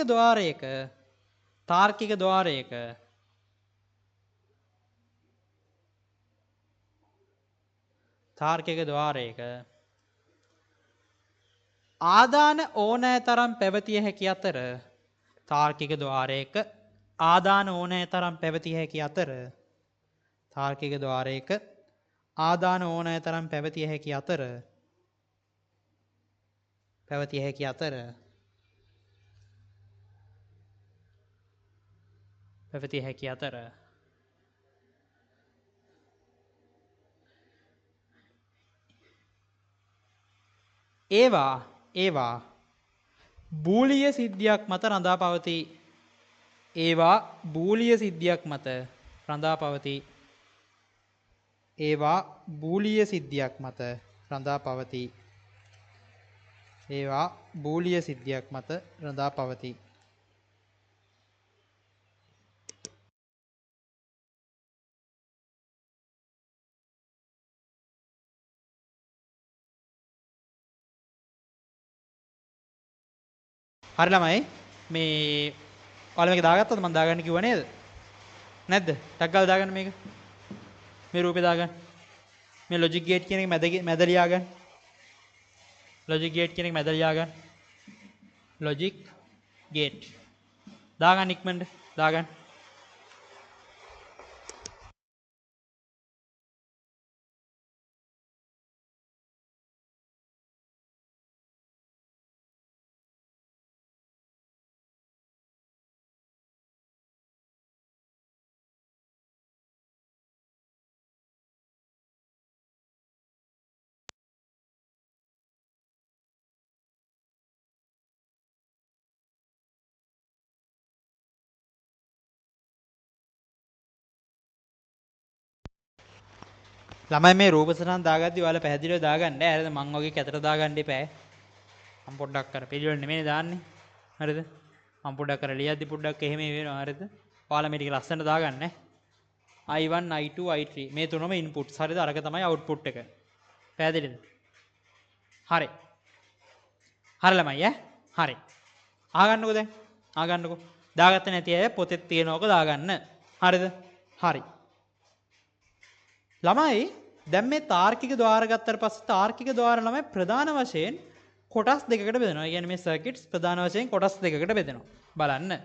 ద్వාරයක ආදාන ඕනෑ තරම් පැවතිය හැකි අතර තාර්කික ద్వාරයක ආදාන ඕනෑ තරම් පැවතිය හැකි අතර ඒවා බූලිය සිද්ධියක් මත රඳා පවතී. ඒවා බූලිය සිද්ධියක් මත රඳා පවතී. හරි ළමයි මේ ඔයාලා මේක දාගත්තද? මම දාගන්න කිව්වා නේද? නැද්ද? ටක් ගාලා දාගන්න මේක. මේ රූපේ දාගන්න. මේ ලොජික් ගේට් කියන එක මැද ලියාගන්න. ලොජික් ගේට් දාගන්න ඉක්මනට දාගන්න. ළමයි මේ රූප සටහන් දාගද්දි ඔයාලා පැහැදිලිව දාගන්න. හරිද? මං වගේ කැතට දාගන්න එපා. මම පොඩ්ඩක් කර පිළිවෙල නෙමෙයි දාන්නේ. හරිද? මම පොඩ්ඩක් කර ලියද්දි පොඩ්ඩක් එහෙම වෙනවා. හරිද? ඔයාලා මේ ටික ලස්සනට දාගන්න. I1 I2 I3 මේ තුනම ඉන්පුට්ස්. හරිද? අරක තමයි අවුට්පුට් එක. පැහැදිලිද? හරි. හරි ළමයි හරි. ආගන්නකෝ දැන්. ආගන්නකෝ. දාගත්තේ නැති අය පොතේ තියෙනවක දාගන්න. හරිද? හරි. ළමයි දැන් මේ තාර්කික ద్వාර ගත්තට පස්සේ තාර්කික ద్వාර ළමයි ප්‍රධාන වශයෙන් කොටස් දෙකකට බෙදෙනවා. ඒ කියන්නේ මේ සර්කිට්ස් ප්‍රධාන වශයෙන් කොටස් දෙකකට බෙදෙනවා. බලන්න.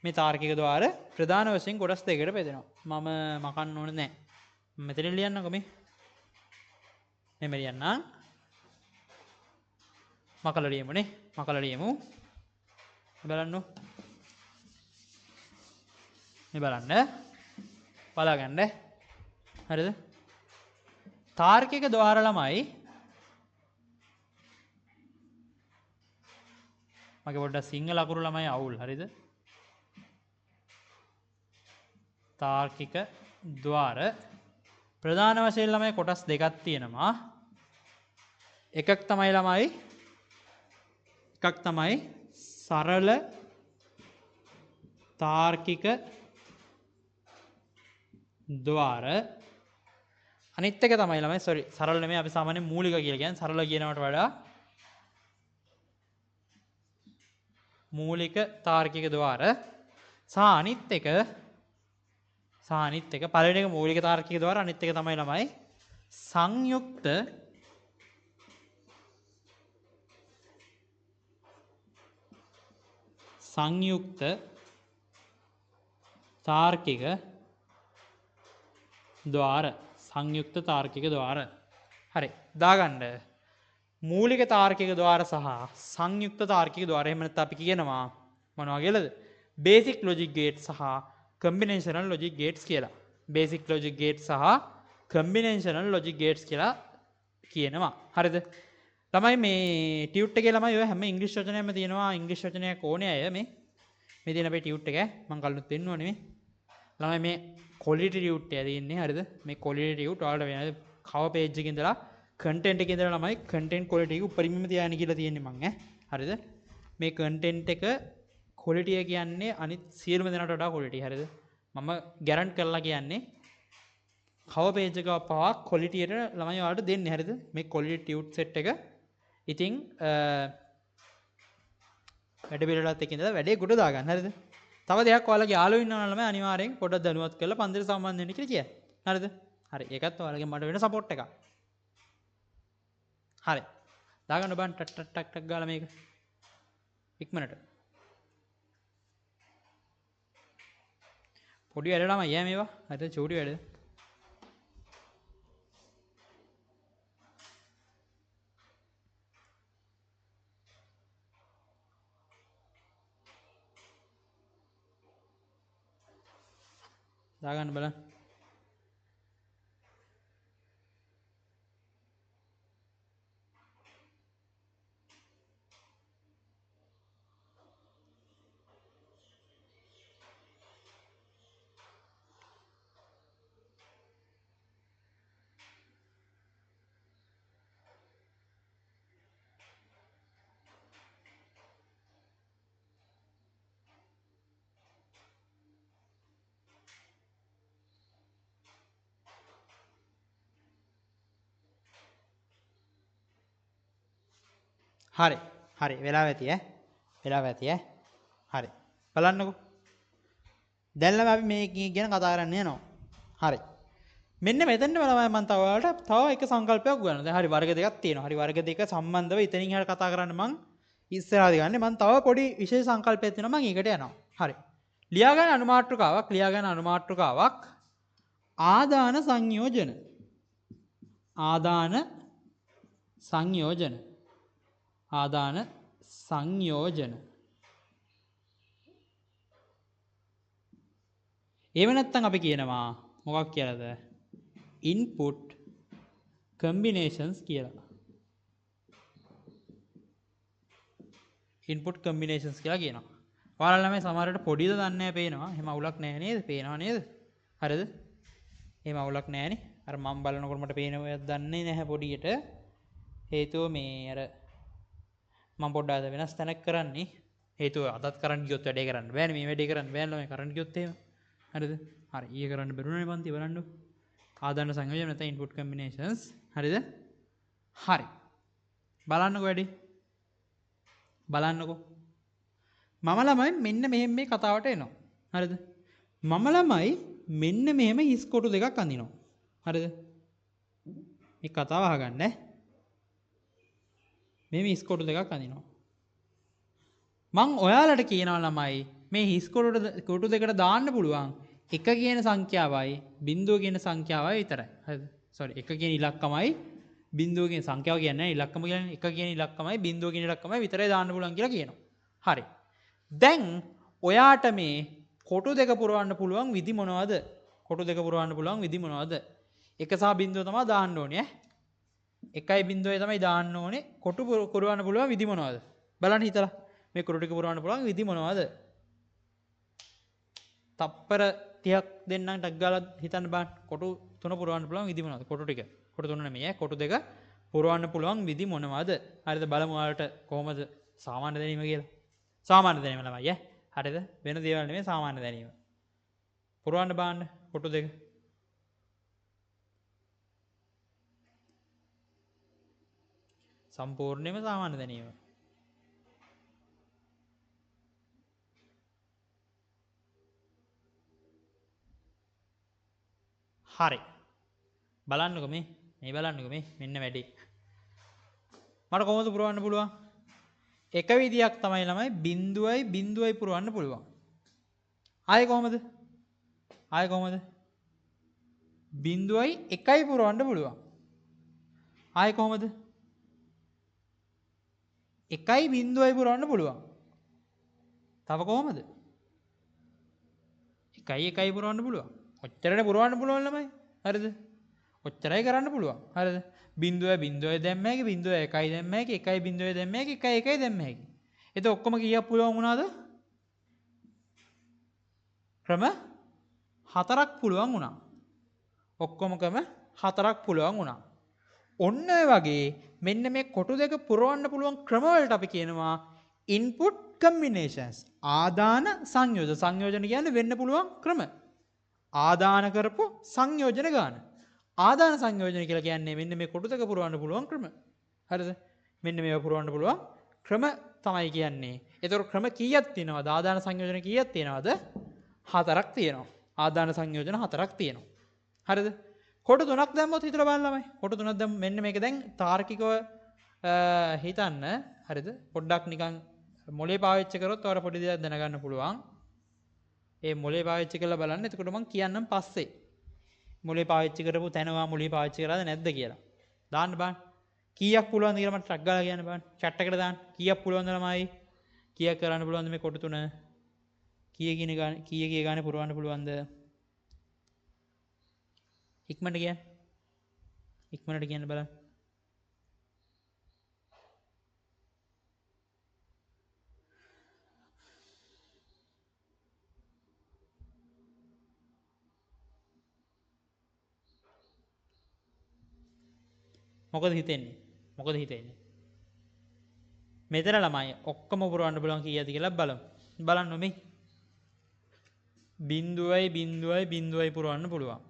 මේ තාර්කික ద్వාර ප්‍රධාන වශයෙන් කොටස් දෙකකට බෙදෙනවා. මම මකන්න ඕනේ නැහැ. මෙතන ලියන්නකෝ මේ. මෙහෙම ලියන්න. මකලා ලියමුනේ. බලන්න. මේ බලන්න. බලාගන්න. හරිද? තාර්කික ద్వාර ළමයි මගේ පොඩ්ඩක් සිංහල අකුරු ළමයි අවුල්. හරිද? තාර්කික ద్వාර ප්‍රධාන වශයෙන් ළමයි කොටස් දෙකක් තියෙනවා. එකක් තමයි සරල තාර්කික ద్వාර. අනිත් එක තමයි ළමයි සරල නෙමෙයි අපි සාමාන්‍යයෙන් මූලික කියලා කියන්නේ. සරල කියනවට වඩා මූලික තාර්කික ద్వාර. සහ අනිත් එක සහ අනිත් එක පළවෙනි එක මූලික තාර්කික ద్వාර අනිත් එක තමයි ළමයි සංයුක්ත තාර්කික ద్వාර සංයුක්ත තාර්කික ద్వාර හරි දාගන්න මූලික තාර්කික ద్వාර සහ සංයුක්ත තාර්කික ద్వාර එහෙම නැත්නම් අපි කියනවා මොනවා කියලාද බේසික් ලොජික් ගේට්ස් සහ කම්බිනේෂනල් ලොජික් ගේට්ස් කියලා බේසික් ලොජික් ගේට්ස් සහ කම්බිනේෂනල් ලොජික් ගේට්ස් කියලා කියනවා හරිද ළමයි මේ ටියුට් එකේ ළමයි ඔය හැම ඉංග්‍රීසි වචනයක්ම තියෙනවා ඉංග්‍රීසි වචනයක් ඕනේ අය මේ තියෙන අපේ ටියුට් එක මම කලිනුත් පෙන්නුවා නෙමෙයි ළමයි මේ ක්වොලිටි ටියුට් එක තියෙන්නේ හරිද මේ ක්වොලිටි ටියුට් ඔයාලට වෙන කව පේජ් එකේ ඉඳලා කන්ටෙන්ට් එකේ ඉඳලා ළමයි කන්ටෙන්ට් ක්වොලිටි එක උඩරින්ම තියාගෙන කියලා තියෙන්නේ මං හරිද මේ කන්ටෙන්ට් එක ක්වොලිටි එක කියන්නේ අනිත් සියලුම දෙනාට වඩා ක්වොලිටි හරිද මම ගැරන්ට් කරලා කියන්නේ කව පේජ් එක පවා ක්වොලිටි එකට ළමයි ඔයාලට දෙන්නේ හරිද මේ ක්වොලිටි ටියුට් සෙට් එක ඉතින් වැඩ පිළිවෙලත් එක්ක ඉඳලා වැඩේ ගොඩ දාගන්න හරිද තව දෙයක් ඔයාලගේ යාළුවෝ ඉන්නවනම් ළමයි අනිවාර්යෙන් පොඩ්ඩක් දැනුවත් කරලා පන්තිට සම්බන්ධ වෙන්න කියලා කියන්න. හරිද? හරි. ඒකත් ඔයාලගෙන් මට වෙන සපෝට් එකක්. හරි. දාගන්න බං ටක් ටක් ටක් ටක් ගාලා මේක. ඉක්මනට. පොඩි වැඩ ළමයි ඈ මේවා. හරිද? චූටි වැඩ. දාගන්න බලන්න. හරි. හරි. වෙලාව ඇති ඈ. වෙලාව ඇති ඈ. හරි. බලන්නකෝ. දැන් ළමයි අපි මේක ගැන කතා කරන්න යනවා. හරි. මෙන්න මෙතනම ළමයි මම තව ඔයාලට තව එක සංකල්පයක් උගන්වනවා. දැන් හරි වර්ග දෙකක් තියෙනවා. හරි වර්ග දෙක සම්බන්ධව ඉතින් එහාට කතා කරන්න මම ඉස්සරහට ගන්නේ. මම තව පොඩි විශේෂ සංකල්පයක් තියෙනවා මම ඒකට යනවා. හරි. ලියාගන්න අනුමාත්‍රකාවක් ආදාන සංයෝජන. ආදාන සංයෝජන. ආදාන සංයෝජන. එහෙම නැත්නම් අපි කියනවා මොකක් කියලාද? input combinations කියලා. input combinations කියලා කියනවා. ඔයාලා ළමයි සමහරවිට පොඩිද දන්නේ නැහැ පේනවා. එහෙම අවුලක් නැහැ නේද? පේනවා නේද? හරිද? එහෙම අවුලක් නැහැ නේ. අර මම බලනකොට මට පේනවා දන්නේ නැහැ පොඩියට. හේතුව මේ අර මම පොඩ්ඩක් අද වෙනස් තැනක් කරන්නේ. හේතුව අදත් කරන්න ගියොත් වැඩේ කරන්න බෑනේ. මේ වැඩේ කරන්න බෑනේ ළමයි කරන්න ගියොත් එහෙම. හරිද? හරි. ඊයේ කරන්න බැරුණානේ පන්ති බලන්නකො. ආදාන සංයෝජන නැත්නම් input combinations. හරිද? හරි. බලන්නකො වැඩි. බලන්නකො. මම ළමයි මෙන්න මෙහෙම මේ කතාවට එනවා. හරිද? මම ළමයි මෙන්න මෙහෙම හිස් කොටු දෙකක් අඳිනවා. හරිද? මේ කතාව අහගන්න ඈ. මේ හිස් කොටු දෙකක් අඳිනවා. මං ඔයාලට කියනවා ළමයි මේ හිස් කොටු දෙකට දාන්න පුළුවන් 1 කියන සංඛ්‍යාවයි 0 කියන සංඛ්‍යාවයි විතරයි. හරිද? sorry 1 කියන ඉලක්කමයි 0 කියන සංඛ්‍යාව කියන්නේ ඉලක්කම කියන්නේ 1 කියන ඉලක්කමයි 0 කියන ඉලක්කමයි විතරයි දාන්න පුළුවන් කියලා කියනවා. හරි. දැන් ඔයාට මේ කොටු දෙක පුරවන්න පුළුවන් විදි මොනවද? කොටු දෙක පුරවන්න පුළුවන් විදි මොනවද? 1 සහ 0 තමයි දාන්න ඕනේ ඈ. 1යි 0යි තමයි දාන්න ඕනේ. කොටු පුරවන්න පුළුවන් විදි මොනවද? බලන්න හිතලා. මේ කොටු ටික පුරවන්න පුළුවන් විදි මොනවද? තප්පර 30ක් දෙන්නම් ටක් ගාලා හිතන්න බලන්න. කොටු 3 පුරවන්න පුළුවන් විදි මොනවද? කොටු ටික. කොටු 3 නෙමෙයි ඈ. කොටු දෙක පුරවන්න පුළුවන් විදි මොනවද? හරිද? බලමු ඔයාලට කොහොමද සාමාන්‍ය දැනීම කියලා. සාමාන්‍ය දැනීම ළමයි ඈ. හරිද? වෙන දේවල් නෙමෙයි සාමාන්‍ය දැනීම. පුරවන්න බලන්න කොටු දෙක. සම්පූර්ණයෙන්ම සාමාන්‍ය දැනීම. හරි. බලන්නකො මේ බලන්නකො මෙන්න වැඩි. මට කොහොමද පුරවන්න පුළුවන්? එක විදියක් තමයි ළමයි බිඳුවයි පුරවන්න පුළුවන්. ආයෙ කොහොමද? බිඳුවයි එකයි පුරවන්න පුළුවන්. ආයෙ කොහොමද? එකයි බිඳුවයි පුරවන්න පුළුවන්. තව කොහොමද? එකයි පුරවන්න පුළුවන්. ඔච්චරනේ පුරවන්න පුළුවන් ළමයි. හරිද? ඔච්චරයි කරන්න පුළුවන්. හරිද? බිඳුවයි දැම්ම හැකි, බිඳුව එකයි දැම්ම හැකි, එකයි බිඳුවයි දැම්ම හැකි, එකයි දැම්ම හැකි. එතකොට ඔක්කොම කීයක් පුළුවන් වුණාද? ක්‍රම 4ක් පුළුවන් වුණා. ඔක්කොම ක්‍රම 4ක් පුළුවන් වුණා. ඔන්න ඔය වගේ මෙන්න මේ කොටු දෙක පුරවන්න පුළුවන් ක්‍රම වලට අපි කියනවා input combinations. ආදාන සංයෝජන. සංයෝජන කියන්නේ වෙන්න පුළුවන් ක්‍රම. ආදාන කරපු සංයෝජන ගාන. ආදාන සංයෝජන කියලා කියන්නේ මෙන්න මේ කොටු දෙක පුරවන්න පුළුවන් ක්‍රම. හරිද? මෙන්න මේවා පුරවන්න පුළුවන් ක්‍රම තමයි කියන්නේ. ඒතකොට ක්‍රම කීයක් තියෙනවද? ආදාන සංයෝජන කීයක් තියෙනවද? 4ක් තියෙනවා. ආදාන සංයෝජන 4ක් තියෙනවා. හරිද? කොටු 3ක් දැම්මොත් හිතලා බලන්න ළමයි. කොටු 3ක් දැම්ම මෙන්න මේක දැන් තාර්කිකව හිතන්න. හරිද? පොඩ්ඩක් නිකන් මොලේ පාවිච්චි කරොත් ඔයාලා පොඩි දෙයක් දැනගන්න පුළුවන්. ඒ මොලේ පාවිච්චි කරලා බලන්න. එතකොට මම කියන්නම් පස්සේ. මොලේ පාවිච්චි කරපු තැනවා මොලේ පාවිච්චි කරාද නැද්ද කියලා. දාන්න බලන්න. කීයක් පුළුවන්ද කියලා මට ටක් ගාලා කියන්න බලන්න. chat එකට දාන්න. කීයක් පුළුවන්ද ළමයි? කීයක් කරන්න පුළුවන්ද මේ කොටු 3? කීය ගානේ පුරවන්න පුළුවන්ද? ඉක්මනට කියන්න බලන්න. මොකද හිතෙන්නේ? මෙතන ළමයි ඔක්කොම පුරවන්න පුළුවන් කීයද කියලා බලමු. බලන්න මේ බිඳුවයි පුරවන්න පුළුවන්.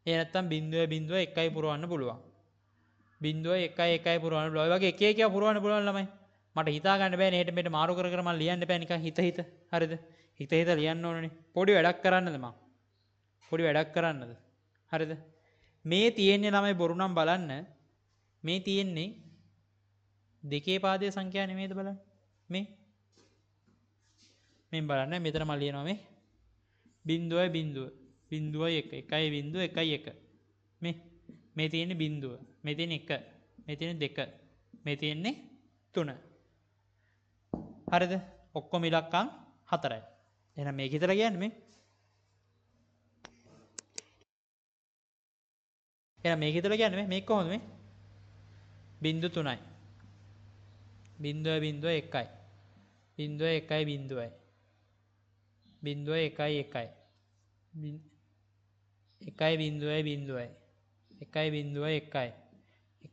ඒ නැත්තම් බිඳුවයි එකයි පුරවන්න පුළුවන්. බිඳුවයි එකයි පුරවන්න පුළුවන්. ඔය වගේ එක එක පුරවන්න පුළුවන් ළමයි. මට හිතා ගන්න බෑනේ එහෙට මෙහෙට මාරු කර මම ලියන්න බෑ නිකන් හිත. හරිද? හිත ලියන්න ඕනනේ. පොඩි වැඩක් කරන්නද මම? හරිද? මේ තියෙන්නේ ළමයි බොරු නම් බලන්න. මේ තියෙන්නේ දෙකේ පාදයේ සංඛ්‍යා නෙමෙයිද බලන්න. මේ බලන්න මෙතන මම ලියනවා මේ බිඳුවයි එකයි 1 මේ තියෙන්නේ බිඳුව, මේ තියෙන්නේ 1, මේ තියෙන්නේ 2, මේ තියෙන්නේ 3. හරිද? ඔක්කොම ඉලක්කම් 4යි. එහෙනම් මේක විතර කියන්නේ මේ. මේක කොහොමද මේ? බිඳු 3යි. බිඳුව 1යි. බිඳුව 1යි බිඳුවයි. බිඳුව 1යි 1යි. 1යි බිඳුවයි බිඳුවයි. 1යි බිඳුවයි 1යි.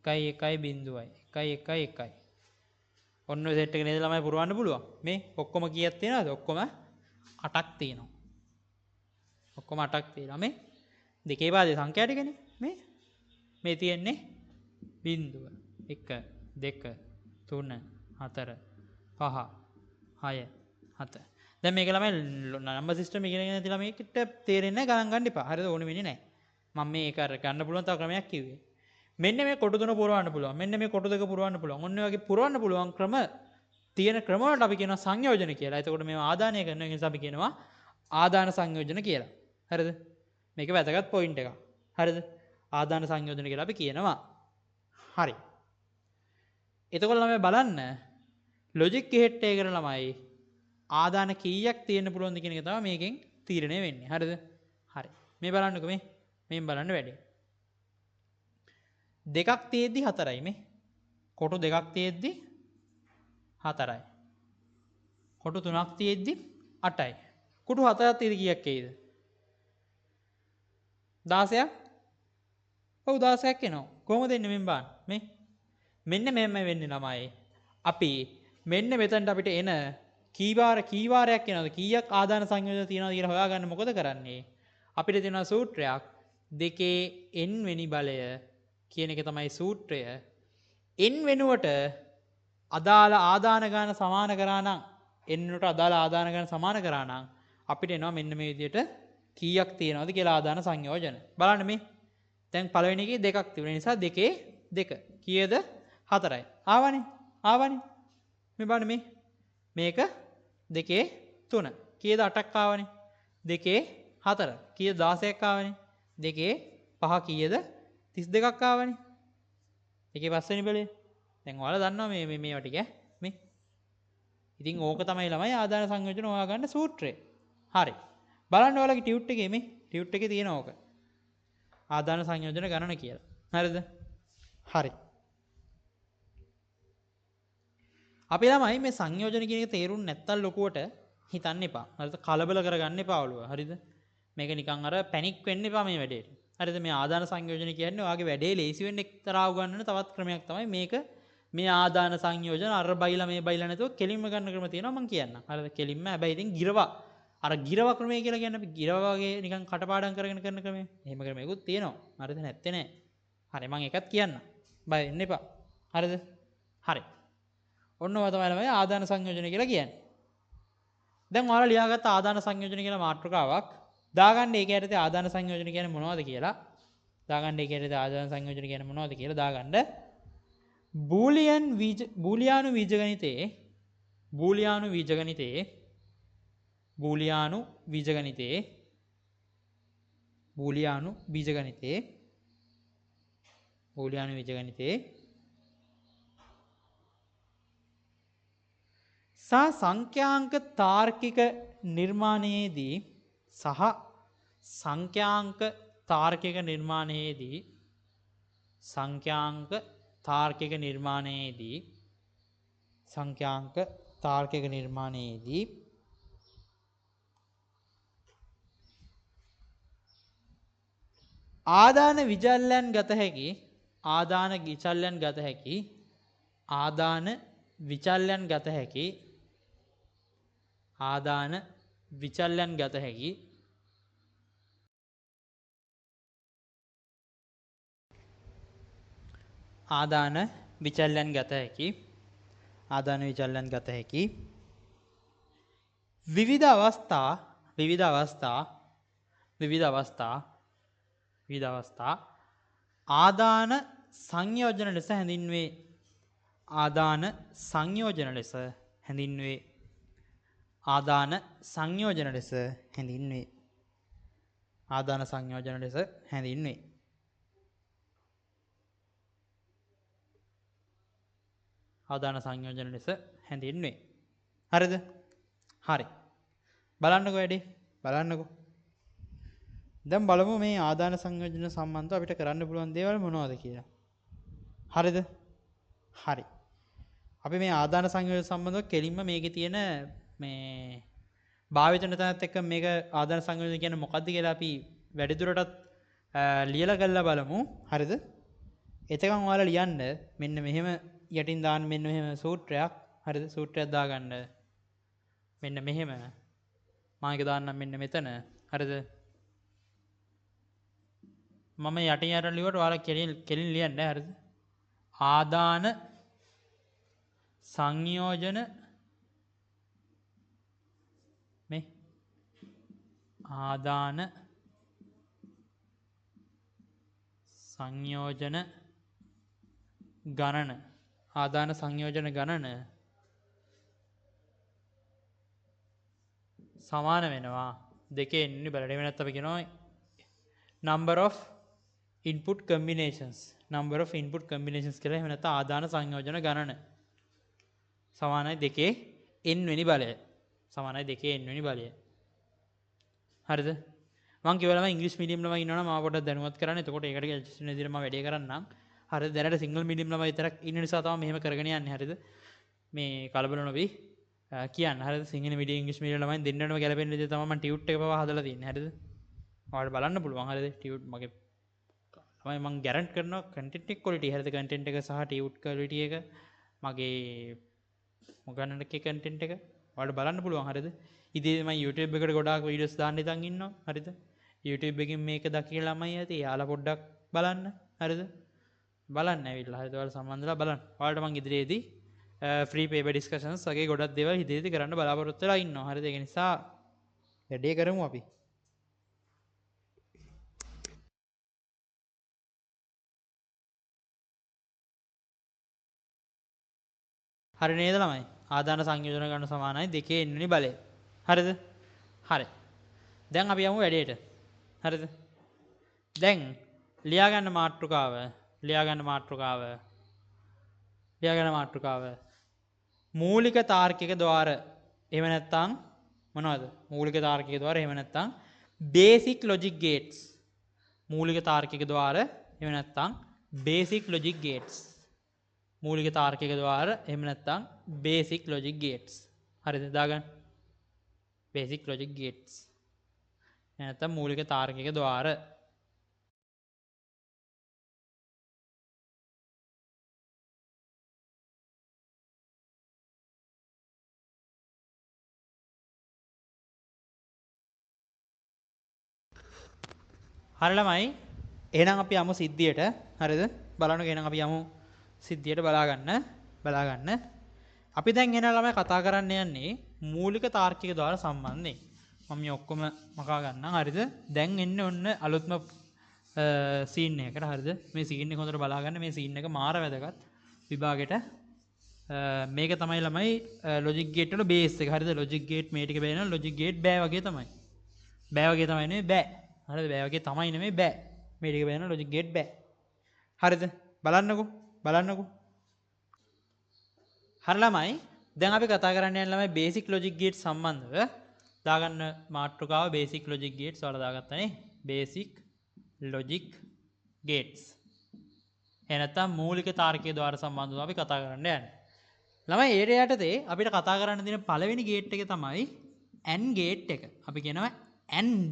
1යි 1යි බිඳුවයි. 1යි 1යි 1යි. ඔන්න ඔය සෙට් එක නේද ළමයි පුරවන්න පුළුවන්. මේ ඔක්කොම කීයක් තියෙනවද? ඔක්කොම 8ක් තියෙනවා. මේ දෙකේ පාදයේ සංඛ්‍යා ටිකනේ. මේ තියෙන්නේ බිඳුව 1 2 3 4 5 6 7. දැන් මේක ළමයි නම්බර් සිස්ටම් ඉගෙන නැති ළමයිකට තේරෙන්නේ නැහැ ගණන් ගන්න එපා. හරිද? ඕනෙ වෙන්නේ නැහැ. මම මේක අර ගන්න පුළුවන් තව ක්‍රමයක් කිව්වේ. මෙන්න මේ කොටු 3 පුරවන්න පුළුවන්. මෙන්න මේ කොටු 2 පුරවන්න පුළුවන්. ඔන්න ඔය වගේ පුරවන්න පුළුවන් තියෙන ක්‍රම වලට අපි කියනවා සංයෝජන කියලා. එතකොට මේවා ආදානය කරන නිසා අපි කියනවා ආදාන සංයෝජන කියලා. හරිද? මේක වැදගත් පොයින්ට් එකක්. හරිද? ආදාන සංයෝජන කියලා අපි කියනවා. හරි. එතකොට ළමයි බලන්න ලොජික් ගෙහෙට් එකකට ළමයි ආදාන කීයක් තියෙන්න පුළුවන්ද කියන එක තමයි මේකෙන් තීරණය වෙන්නේ. හරිද? හරි. මේ බලන්නකෝ මේ බලන්න වැඩේ. දෙකක් තියෙද්දි 4යි මේ. කොටු දෙකක් තියෙද්දි 4යි. කොටු 3ක් තියෙද්දි 8යි. කොටු 4ක් තියෙද්දි කීයක් එයිද? 16ක්? ඔව් 16ක් එනවා. කොහොමද එන්නේ මෙන් බලන්න. මෙන්න මෙහෙම වෙන්නේ ළමයි. අපි මෙන්න මෙතනට අපිට එන කීවාරයක් එනවද? කීයක් ආදාන සංයෝජන තියෙනවද කියලා හොයාගන්න මොකද කරන්නේ? අපිට තියෙනවා සූත්‍රයක්. 2 n වෙනි බලය කියන එක තමයි සූත්‍රය. n වෙනුවට අදාළ ආදාන ගාන සමාන කරා නම් n වෙනුවට අදාළ ආදාන ගාන සමාන කරා නම් අපිට එනවා මෙන්න මේ විදිහට කීයක් තියෙනවද කියලා ආදාන සංයෝජන. බලන්න මේ. දැන් පළවෙනි එකේ දෙකක් තිබුණ නිසා දෙකේ දෙක. කීයද? 4යි. ආවනේ. ආවනේ. මේ බලන්න මේ. මේක දෙකේ 3. කීයද 8ක් ආවනේ. දෙකේ 4. කීයද 16ක් ආවනේ. දෙකේ 5 කීයද? 32ක් ආවනේ. එකේ පස්වෙනි බලය. දැන් ඔයාලා දන්නවා මේ මේවා ටික මේ. ඉතින් ඕක තමයි ළමයි ආදාන සංයෝජන හොයාගන්න සූත්‍රය. හරි. බලන්න ඔයාලගේ ටියුට් එකේ මේ ටියුට් එකේ තියෙන ඕක. ආදාන සංයෝජන ගණන කියලා. හරිද? හරි. අපි ළමයි මේ සංයෝජන කියන එක තේරුම් නැත්තම් ලොකුවට හිතන්න එපා. හරිද? කලබල කරගන්න එපා ඔළුව. හරිද? මේක නිකන් අර පැනික් වෙන්න එපා මේ වැඩේට. හරිද? මේ ආදාන සංයෝජන කියන්නේ ඔයාගේ වැඩේ ලේසි වෙන්න එක්තරා උගන්නන තවත් ක්‍රමයක් තමයි මේක. මේ ආදාන සංයෝජන අර බයිලා මේ බයිලා නැතුව කෙලින්ම ගන්න ක්‍රම තියෙනවා මම කියන්නම්. හරිද? කෙලින්ම හැබැයි ඉතින් ගිරවා අර ගිරව ක්‍රමය කියලා කියන්නේ අපි ගිරව වගේ නිකන් කටපාඩම් කරගෙන කරන ක්‍රමය. එහෙම ක්‍රමයකුත් තියෙනවා. හරිද? නැත්තේ නෑ. හරි මම එකක් කියන්නම්. බය වෙන්න එපා. හරිද? හරි. ඔන්න ඔය තමයි ළමයි ආදාන සංයෝජන කියලා කියන්නේ. දැන් ඔයාලා ලියාගත්ත ආදාන සංයෝජන කියලා මාතෘකාවක් දාගන්න ඒක යටතේ ආදාන සංයෝජන කියන්නේ මොනවද කියලා දාගන්න ඒක යටතේ ආදාන සංයෝජන කියන්නේ මොනවද කියලා දාගන්න බූලියානු බීජගණිතයේ සහ සංඛ්‍යාංක තාර්කික නිර්මාණයේදී සංඛ්‍යාංක තාර්කික නිර්මාණයේදී ආදාන විචල්යන් ගත හැකි විවිධ අවස්ථා ආදාන සංයෝජන ලෙස හැඳින්වේ. ආදාන සංයෝජන ලෙස හැඳින්වේ. හරිද? හරි. බලන්නකෝ වැඩේ. බලන්නකෝ. දැන් බලමු මේ ආදාන සංයෝජන සම්බන්ධව අපිට කරන්න පුළුවන් දේවල් මොනවද කියලා. හරිද? හරි. අපි මේ ආදාන සංයෝජන සම්බන්ධව කෙලින්ම මේකේ තියෙන මේ භාවිත නැතත් එක්ක මේක ආදාන සංයෝජන කියන්නේ මොකක්ද කියලා අපි වැඩිදුරටත් ලියලා කරලා බලමු. හරිද? එතකන් ඔයාලා ලියන්න මෙන්න මෙහෙම යටින් දාන්න මෙන්න මෙහෙම සූත්‍රයක්. හරිද? සූත්‍රයක් දාගන්න. මෙන්න මෙහෙම. මම ඒක දාන්නම් මෙන්න මෙතන. හරිද? මම යටින් යට ලියුවට ඔයාලා කෙලින් ලියන්න. හරිද? ආදාන සංයෝජන මේ ආදාන සංයෝජන ගණන සමාන වෙනවා දෙකේ එන්නේ බලන්න වෙනත් අපි කියනවා number of input combinations කියලා. එහෙම නැත්නම් ආදාන සංයෝජන ගණන සමානයි දෙකේ n වෙනි බලය. හරිද? මම කියවලම ඉංග්‍රීසි මීඩියම් ළමයි ඉන්නවනම් මාව පොඩ්ඩක් දැනුවත් කරන්න. එතකොට ඒකට ඇඩ්ජස්ට් වෙන විදිහට මම වැඩේ කරන්නම්. හරිද? දැනට සිංගල් මීඩියම් ළමයි විතරක් ඉන්න නිසා තමයි මෙහෙම කරගෙන යන්නේ. හරිද? මේ කලබල නොවි කියන්න. හරිද? සිංගල් මීඩියම් ඉංග්‍රීසි මීඩියම් ළමයි දෙන්නටම ගැලපෙන විදිහට තමයි මම ටියුට් එක පවා හදලා තියෙන්නේ. හරිද? ඔයාලට බලන්න පුළුවන්. හරිද? ටියුට් මගේ ළමයි මම ගැරන්ට් කරනවා කන්ටෙන්ට් එක ක්වොලිටි. හරිද? කන්ටෙන්ට් එක සහ ටියුට් ක්වොලිටි එක මගේ මොගන්නන එකේ කන්ටෙන්ට් එක ඔයාලට බලන්න පුළුවන්. හරිද? ඉතින් මම YouTube එකට ගොඩාක් වීඩියෝස් දාන්න ඉතින් ඉන්නවා. හරිද? YouTube එකකින් මේක දකින ළමයි ඇති. යාලා පොඩ්ඩක් බලන්න. හරිද? බලන්න ඇවිල්ලා. හරිද? ඔයාලා සම්බන්ධලා බලන්න. ඔයාලට මම ඉදිරියේදී ෆ්‍රී පේපර් ඩිස්කෂන්ස් වගේ ගොඩක් දේවල් ඉදිරියේදී කරන්න බලාපොරොත්තු වෙලා ඉන්නවා. හරිද? ඒක නිසා වැඩේ කරමු අපි. හරි නේද ළමයි? ආදාන සංයෝජන ගන්න සමානයි 2 n වෙනි බලය. හරිද? හරි. දැන් අපි යමු වැඩේට. හරිද? දැන් ලියා ගන්න මාතෘකාව මූලික තාර්කික ద్వාර එහෙම නැත්නම් මොනවද? මූලික තාර්කික ద్వාර එහෙම නැත්නම් බේසික් ලොජික් ගේට්ස්. මූලික තාර්කික ద్వාර එහෙම නැත්නම් බේසික් ලොජික් ගේට්ස්. මූලික තාර්කික ద్వාර එහෙම නැත්නම් බේසික් ලොජික් ගේට්ස්. හරිද? දාගන්න. Basic logic gates. නැත්නම් මූලික තාර්කික ద్వාර. හරි ළමයි. එහෙනම් අපි යමු සිද්ධියට. හරිද? බලන්නකෝ එහෙනම් අපි යමු සිද්ධියට බලාගන්න. අපි දැන් එන ළමයි කතා කරන්න යන්නේ මූලික තාර්කික ద్వාර සම්බන්ධයෙන්. මම මේ ඔක්කොම මකා ගන්නම්. හරිද? දැන් එන්නේ ඔන්න අලුත්ම සීන් එකකට. හරිද? මේ සීන් එක හොඳට බලාගන්න. මේ සීන් එක මාර වැදගත් විභාගෙට. මේක තමයි ළමයි ලොජික් ගේට් වල බේස් එක. හරිද? ලොජික් ගේට් මේ ටික බේනවා. ලොජික් ගේට් බෑ වගේ තමයි. බෑ වගේ තමයි නෙමෙයි බෑ. හරිද? බෑ වගේ තමයි නෙමෙයි බෑ. මේ ටික බේනවා ලොජික් ගේට් බෑ. හරිද? බලන්නකෝ. හරි ළමයි. දැන් අපි කතා කරන්න යන ළමයි බේසික් ලොජික් ගේට් සම්බන්ධව. දාගන්න මාතෘකාව බේසික් ලොජික් ගේට්ස් වල දාගත්තානේ. Basic logic gates. එනත්තම් මූලික තාර්කික ద్వාර සම්බන්ධව අපි කතා කරන්න යන්නේ. ළමයි ඒ යටතේ අපිට කතා කරන්න තියෙන පළවෙනි ගේට් එක තමයි AND ගේට් එක. අපි කියනවා AND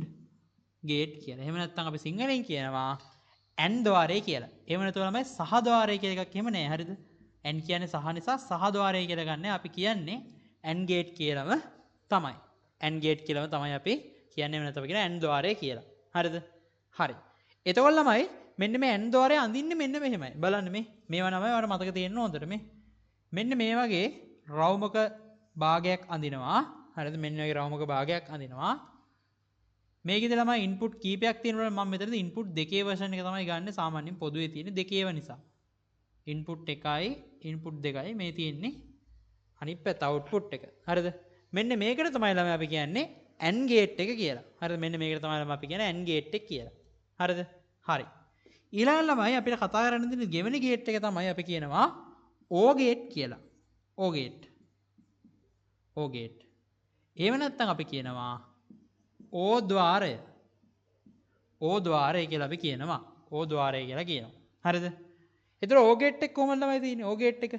ගේට් කියලා. එහෙම නැත්නම් අපි සිංහලෙන් කියනවා AND ద్వාරය කියලා. එහෙම නැතුව ළමයි සහ ద్వාරය කියලා එකක් එහෙම නෑ. හරිද? AND කියන්නේ සහ නිසා සහ ద్వාරය කියලා ගන්න. අපි කියන්නේ AND ගේට් කියලාම තමයි. AND ගේට් කියලාම තමයි අපි කියන්නේ. එහෙම නැත්නම් අපි කියන AND ద్వාරය කියලා. හරිද? හරි. එතකොට ළමයි මෙන්න මේ AND ద్వාරය අඳින්නේ මෙන්න මෙහෙමයි. බලන්න මේවා තමයි ඔයාලට මතක තියෙන්න හොඳට මෙන්න මේ වගේ රවුමක භාගයක් අඳිනවා. හරිද? මෙන්න වගේ රවුමක භාගයක් අඳිනවා. මේකෙදි ළමයි ඉන්පුට් කීපයක් තියෙනවා. මම මෙතනදී ඉන්පුට් දෙකේ version එක තමයි ගන්න. සාමාන්‍යයෙන් පොදුවේ තියෙන දෙකේව නිසා. ඉන්පුට් එකයි ඉන්පුට් දෙකයි මේ තියෙන්නේ. අනිත් පැත්ත අවුට්පුට් එක. හරිද? මෙන්න මේකට තමයි ළමයි අපි කියන්නේ AND ගේට් එක කියලා. හරිද? මෙන්න මේකට තමයි ළමයි අපි කියන්නේ AND ගේට් එක කියලා. හරිද? හරි. ඊළඟ ළමයි අපිට කතා කරන්න තියෙන ගෙවෙන ගේට් එක තමයි අපි කියනවා OR ගේට් කියලා. OR gate. එහෙම නැත්නම් අපි කියනවා O ద్వාරය. O ద్వාරය කියලා අපි කියනවා. O ద్వාරය කියලා කියනවා. හරිද? ඒතර O ගේට් එක කොහොමද ළමයි තියෙන්නේ? O ගේට් එක.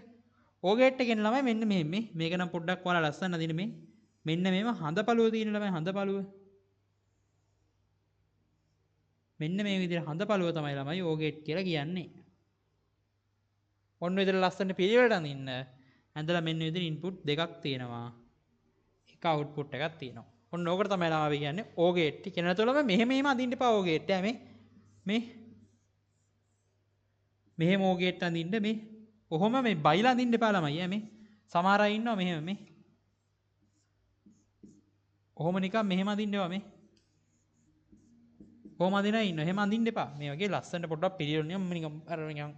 O ගේට් එකෙන් ළමයි මෙන්න මේක නම් පොඩ්ඩක් ඔයාලා ලස්සන දින මෙන්න මේව හඳපළුව තියෙන ළමයි හඳපළුව. මෙන්න මේ විදිහට හඳපළුව තමයි ළමයි O ගේට් කියලා කියන්නේ. ඔන්න විදිහට ලස්සන පිළිවෙලට අඳින්න. ඇඳලා මෙන්න විදිහට ඉන්පුට් දෙකක් තියෙනවා. එක අවුට්පුට් එකක් තියෙනවා. ඔන්න ඕකට තමයි ළමයි අපි කියන්නේ O ගේට්. කියන තුලම මෙහෙම අඳින්න එපා O ගේට්. මෙහෙම O ගේට් අඳින්න කොහොම බයිලා අඳින්න එපා ළමයි. සමහර අය ඉන්නවා මෙහෙම කොහොම නිකන් මෙහෙම අඳින්න එපා කොහොම අඳිනා ඉන්න. එහෙම අඳින්න එපා. මේ වගේ ලස්සනට පොඩ්ඩක් පිළිවෙල නිකන් අර නිකන්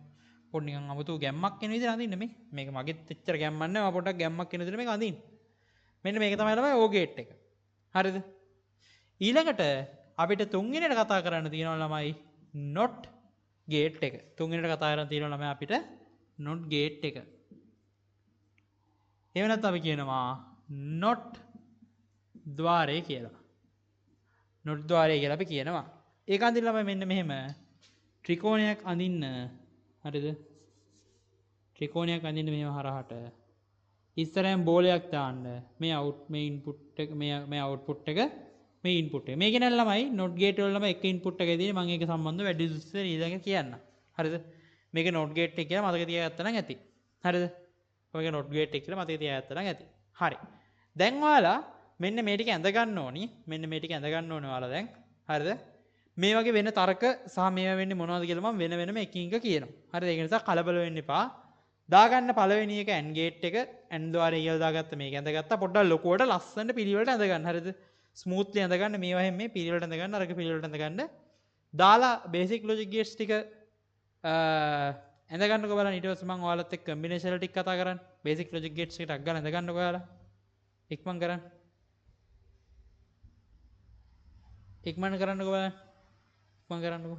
පොඩ්ඩ නිකන් අමුතු ගැම්මක් එන විදිහට අඳින්න මේක මගෙත් එච්චර ගැම්මක් නැහැ. මම පොඩ්ඩක් ගැම්මක් එන විදිහට මේක අඳින්න. මෙන්න මේක තමයි ළමයි O ගේට් එක. හරිද? ඊළඟට අපිට තුන්වෙනියට කතා කරන්න තියෙනවා ළමයි not ගේට් එක. තුන්වෙනියට කතා කරන්න තියෙනවා ළමයි අපිට not ගේට් එක. එහෙම නැත්නම් අපි කියනවා not ద్వාරය කියලා. not ద్వාරය කියලා අපි කියනවා. ඒක අඳින්න ළමයි මෙන්න මෙහෙම ත්‍රිකෝණයක් අඳින්න. හරිද? ත්‍රිකෝණයක් අඳින්න මෙහෙම හරහට ඉස්සරහෙන් බෝලයක් දාන්න. මේ ඉන්පුට් එක මේ අවුට්පුට් එක මේ ඉන්පුට් එක. මේක නෑ ළමයි not gate වල ළමයි එක ඉන්පුට් එකයි තියෙන්නේ. මම ඒක සම්බන්ධව වැඩි විස්තර ඊළඟ කියන්න. හරිද? මේක not gate එක කියලා මතක තියාගත්තා නම් ඇති. හරිද? ඔයක not gate එක කියලා මතක තියාගත්තා නම් ඇති. හරි. දැන් ඔයාලා මෙන්න මේ ටික ඇඳ ගන්න ඕනි. මෙන්න මේ ටික ඇඳ ගන්න ඕනේ ඔයාලා දැන්. හරිද? මේ වගේ වෙන තර්ක සහ මේවා වෙන්නේ මොනවද කියලා මම වෙනම එකින් එක කියනවා. හරිද? ඒක නිසා කලබල වෙන්න එපා. දාගන්න පළවෙනි එක AND ගේට් එක AND ద్వාරය කියලා දාගත්ත මේක ඇඳගත්තා. පොඩ්ඩක් ලොකුවට ලස්සනට පිළිවෙලට ඇඳ ගන්න. හරිද? ස්මූත්ලි ඇඳ ගන්න. මේ වහෙන් මේ පිළිවෙලට ඇඳ ගන්න. අරක පිළිවෙලට ඇඳ ගන්න. දාලා බේසික් ලොජික් ගේට්ස් ටික ඇඳ ගන්නකෝ බලන්න. ඊට පස්සේ මම ඔයාලත් එක්ක කම්බිනේෂන් වල ටික කතා කරන්න. බේසික් ලොජික් ගේට්ස් එකට අග්ගල ඇඳ ගන්නකෝ ඔයාලා. ඉක්මන් කරන්න. ඉක්මන් කරන්නකෝ බලන්න. ඉක්මන් කරන්නකෝ.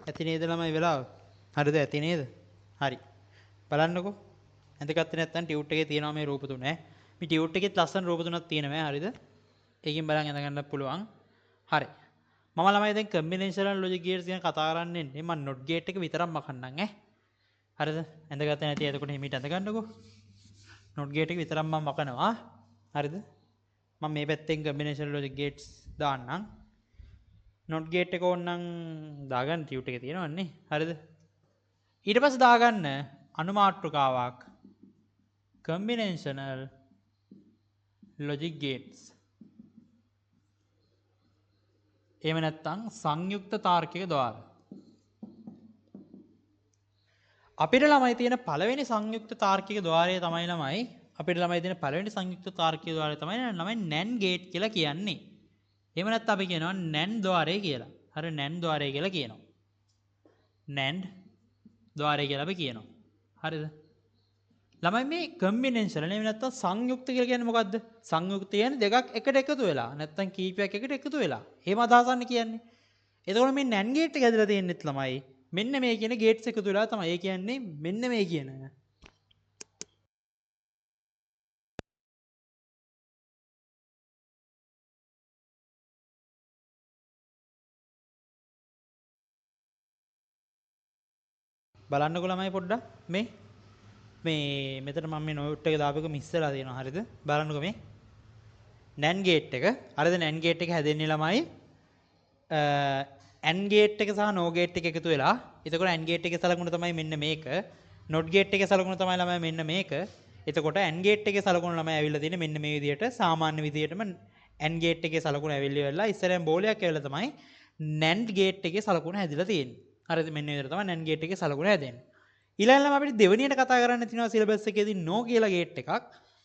ඇති නේද ළමයි වෙලාව? හරිද? ඇති නේද? හරි. බලන්නකෝ. ඇඳගත්තේ නැත්නම් ටියුට් එකේ තියෙනවා මේ රූප තුන ඈ. මේ ටියුට් එකෙත් ලස්සන රූප තුනක් තියෙනවා හරිද? ඒකෙන් බලන් ඇඳ ගන්නත් පුළුවන්. හරි. මම ළමයි දැන් කම්බිනේෂනල් ලොජික් ගේට්ස් ගැන කතා කරන්න එන්නේ. මම නොට් ගේට් එක විතරක් මකන්නම් ඈ. හරිද? ඇඳගත්තේ නැති එතකොට හිමීට ඇඳ ගන්නකෝ. නොට් ගේට් එක විතරක් මම මකනවා. හරිද? මම මේ පැත්තෙන් කම්බිනේෂනල් ලොජික් ගේට්ස් දාන්නම්. නොට් ගේට් එක ඕනනම් දාගන්න ටියුට් එකේ තියෙනවන්නේ. හරිද? ඊට පස්සේ දාගන්න අනුමාත්‍රකාවක් combinational logic gates. එහෙම නැත්නම් සංයුක්ත තාර්කික ద్వාර. අපිට ළමයි තියෙන පළවෙනි සංයුක්ත තාර්කික ద్వාරය තමයි ළමයි අපිට ළමයි තියෙන පළවෙනි සංයුක්ත තාර්කික ద్వාරය තමයි ළමයි NAND gate කියලා කියන්නේ. එහෙම නැත්නම් අපි කියනවා NAND ద్వාරය කියලා. හරි NAND ద్వාරය කියලා කියනවා. NAND ద్వාරය කියලා අපි කියනවා. හරිද? ළමයි මේ කම්බිනේෂන් එහෙම නැත්නම් සංයුක්ත කියලා කියන්නේ මොකද්ද? සංයුක්ත කියන්නේ දෙකක් එකට එකතු වෙලා නැත්නම් කීපයක් එකට එකතු වෙලා. එහෙම අදහසන්නේ කියන්නේ. එතකොට මේ NAND gate එක ඇදලා තියෙන්නෙත් ළමයි මෙන්න මේ කියන ගේට්ස් එකතු වෙලා තමයි. ඒ කියන්නේ මෙන්න මේ කියන බලන්නකො ළමයි පොඩ්ඩක් මේ මෙතන මම මේ නෝට් එක දාපු එක මිස් වෙලා තියෙනවා. හරිද? බලන්නකො මේ NAND gate එක. හරිද? NAND gate එක හැදෙන්නේ ළමයි AND gate එක සහ NOR gate එක එකතු වෙලා. එතකොට AND gate එකේ සලකුණ තමයි මෙන්න මේක. NOT gate එකේ සලකුණ තමයි ළමයි මෙන්න මේක. එතකොට AND gate එකේ සලකුණ ළමයි ඇවිල්ලා තියෙන්නේ මෙන්න මේ විදිහට. සාමාන්‍ය විදිහටම AND gate එකේ සලකුණ ඇවිල්ලා ඉස්සරහින් බෝලයක් ඇවිල්ලා තමයි NAND gate එකේ සලකුණ හැදිලා තියෙන්නේ. හරිද? මෙන්න මේ විදිහට තමයි NAND gate එකේ සලකුණ හැදෙන්නේ. ඊළඟට අපිට දෙවෙනියට කතා කරන්න තියෙනවා සිලබස් එකේදී no කියලා ගේට් එකක්.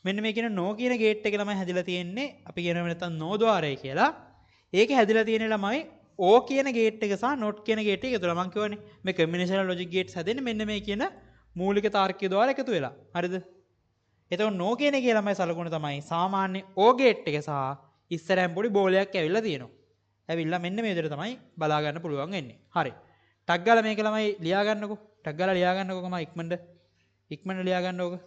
මෙන්න මේ කියන no කියන ගේට් එක ළමයි හැදිලා තියෙන්නේ. අපි කියනවා නැත්තම් no ద్వාරය කියලා. ඒක හැදිලා තියෙන ළමයි O කියන ගේට් එක සහ not කියන ගේට් එක එකතු වෙලා මම කියවනේ මේ කම්බිනේෂනල් ලොජික් ගේට්ස් හැදෙන්නේ මෙන්න මේ කියන මූලික තාර්කික ద్వාර එකතු වෙලා. හරිද? එතකොට no කියන එකේ ළමයි සලකුණ තමයි සාමාන්‍ය O ගේට් එක සහ ඉස්සරහින් පොඩි බෝලයක් ඇවිල්ලා තියෙනවා. ඇවිල්ලා මෙන්න මේ විදිහට තමයි බලා ගන්න පුළුවන් වෙන්නේ. හරි. ටක් ගාලා මේක ළමයි ලියා ගන්නකෝ. ටක් ගාලා ලියා ගන්නකෝ මම ඉක්මනට ලියා ගන්න ඕක.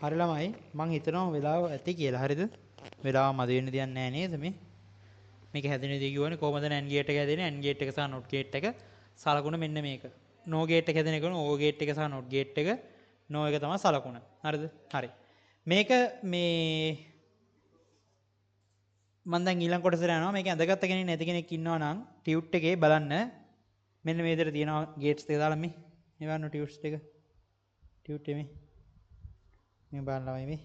හරි ළමයි මං හිතනවා වෙලාව ඇති කියලා. හරිද? වෙලාව මදි වෙන්න දෙයක් නැහැ නේද මේ? මේක හැදෙන විදිය කියවනේ කොහොමද NAND ගේට් එක හැදෙන්නේ? NAND ගේට් එක සහ NOT ගේට් එක සලකුණ මෙන්න මේක. NO ගේට් එක හැදෙන එක O ගේට් එක සහ NOT ගේට් එක NO එක තමයි සලකුණ. හරිද? හරි. මේක මේ මම දැන් ඊළඟ කොටසට යනවා. මේක ඇඳගත්ත කෙනෙක් නැති කෙනෙක් ඉන්නවා නම් ටියුට් එකේ බලන්න මෙන්න මේ විදිහට තියෙනවා ගේට්ස් දෙක දාලා මේ. මේ වන්න ටියුට්ස් දෙක. ටියුට් එකේ මේ බලන්න ළමයි මේ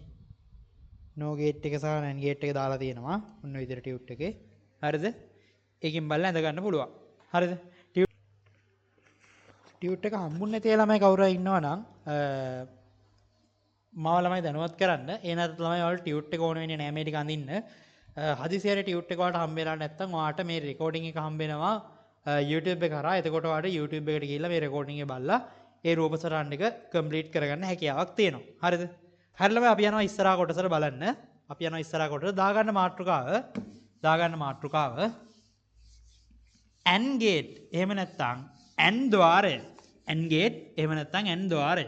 no gate එක සහ NAND gate එක දාලා තියෙනවා ඔන්න ඔය විදිහට ටියුට් එකේ. හරිද? ඒකෙන් බලලා ඇඳ ගන්න පුළුවන්. හරිද? ටියුට් එක හම්බුනේ නැති ළමයි කවුරු හරි ඉන්නවා නම් මාව ළමයි දැනුවත් කරන්න. ඒ නැත්නම් ළමයි වල ටියුට් එක ඕන වෙන්නේ නැහැ මේ ටික අඳින්න. හදිසියෙට ටියුට් එක වලට හම්බ වෙලා නැත්නම් ඔයාට මේ රෙකෝඩින් එක හම්බ වෙනවා YouTube එක කරා. එතකොට ඔයාට YouTube එකට ගිහිල්ලා මේ රෙකෝඩින් එක බලලා ඒ රූප සටහන් එක කම්ප්ලීට් කරගන්න හැකියාවක් තියෙනවා. හරිද? හරි ළමයි අපි යනවා ඉස්සරහා කොටසට බලන්න. අපි යනවා ඉස්සරහා කොටසට දාගන්න මාතෘකාව AND gate එහෙම නැත්නම් AND ద్వාරය. AND gate එහෙම නැත්නම් AND ద్వාරය.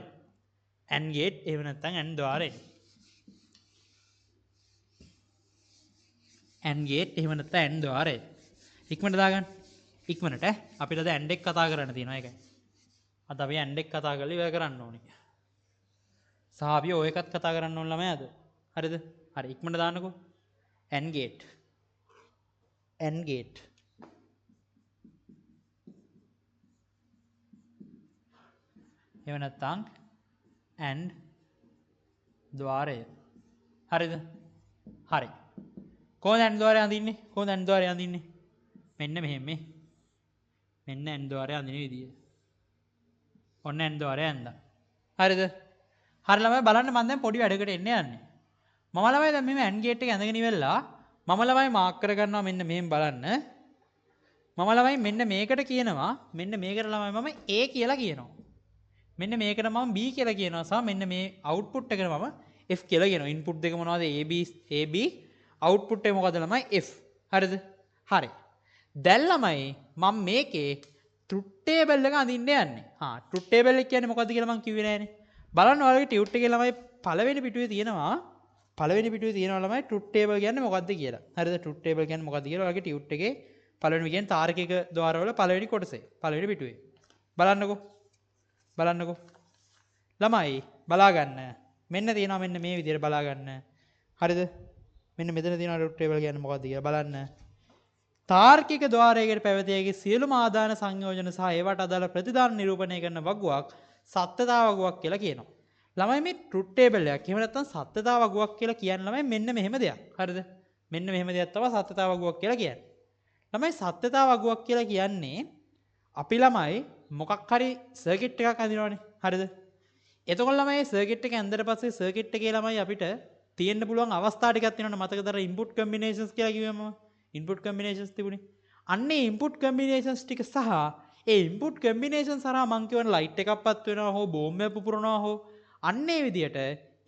AND gate එහෙම නැත්නම් AND ద్వාරය. AND gate එහෙම නැත්නම් AND ద్వාරය. ඉක්මනට දාගන්න. ඉක්මනට අපිට අද AND එක කතා කරන්න තියෙනවා ඒකයි. අද අපි AND එක කතා කරලා ඉවර කරන්න ඕනේ. සහ අපි ඔය එකත් කතා කරන්න ඕන ළමයි අද. හරිද? හරි ඉක්මනට දාන්නකෝ. AND gate. AND gate. එහෙම නැත්නම් AND ద్వාරය. හරිද? හරි. කොහොමද AND ద్వාරය අඳින්නේ? මෙන්න මෙහෙම මේ. මෙන්න AND ద్వාරය අඳින විදිය. ඔන්න AND ద్వාරය ඇඳලා. හරිද? හරි ළමයි බලන්න මම දැන් පොඩි වැඩකට එන්න යන්නේ. මම ළමයි දැන් මේ AND gate එක ඇඳගෙන ඉවරලා මම ළමයි මාක් කරගන්නවා මෙන්න මෙහෙම බලන්න. මම ළමයි මෙන්න මේකට කියනවා මෙන්න මේකට ළමයි මම A කියලා කියනවා. මෙන්න මේකට මම B කියලා කියනවා සහ මෙන්න මේ අවුට්පුට් එකට මම F කියලා කියනවා. ඉන්පුට් දෙක මොනවද? AB අවුට්පුට් එක මොකද ළමයි? F. හරිද? හරි. දැන් ළමයි මම මේකේ ට්‍රුත් ටේබල් එක අඳින්න යන්නේ. ට්‍රුත් ටේබල් එක කියන්නේ මොකද්ද කියලා මම කිව්වේ නෑනේ. බලන්න ඔයාලගේ ටියුට් එකේ ළමයි පළවෙනි පිටුවේ තියෙනවා පළවෙනි පිටුවේ තියෙනවා ළමයි ට්‍රුත් ටේබල් කියන්නේ මොකක්ද කියලා. හරිද? ට්‍රුත් ටේබල් කියන්නේ මොකක්ද කියලා ඔයාලගේ ටියුට් එකේ පළවෙනි කියන්නේ තාර්කික ద్వාරවල පළවෙනි කොටසේ පළවෙනි පිටුවේ. බලන්නකෝ. බලන්නකෝ. ළමයි බලා ගන්න. මෙන්න තියෙනවා මෙන්න මේ විදිහට බලා ගන්න. හරිද? මෙන්න මෙතන තියෙනවා ට්‍රුත් ටේබල් කියන්නේ මොකක්ද කියලා බලන්න. තාර්කික ద్వාරයකට පැවතිය හැකි සියලුම ආදාන සංයෝජන සහ ඒවට අදාළ ප්‍රතිදාන නිරූපණය කරන වගුවක් සත්‍යතා වගුවක් කියලා කියනවා. ළමයි මේ ට්‍රුත් ටේබල් එකක් එහෙම නැත්නම් සත්‍යතා වගුවක් කියලා කියන්නේ ළමයි මෙන්න මෙහෙම දෙයක්. හරිද? මෙන්න මෙහෙම දෙයක් තමයි සත්‍යතා වගුවක් කියලා කියන්නේ. ළමයි සත්‍යතා වගුවක් කියලා කියන්නේ අපි ළමයි මොකක් හරි සර්කිට් එකක් අඳිනවනේ. හරිද? එතකොට ළමයි සර්කිට් එක ඇඳලා පස්සේ සර්කිට් එකේ ළමයි අපිට තියෙන්න පුළුවන් අවස්ථා ටිකක් තියෙනවනේ. මතකද? ඉන්පුට් කම්බිනේෂන්ස් කියලා කිව්වම ඉන්පුට් කම්බිනේෂන්ස් තිබුණේ. අන්නේ ඉන්පුට් කම්බිනේෂන්ස් ටික සහ ඒ ඉන්පුට් කම්බිනේෂන්ස් හරහා මං කියවන ලයිට් එකක් පත් වෙනවා හෝ බෝම්බයක් පුපුරනවා හෝ අන්නේ විදියට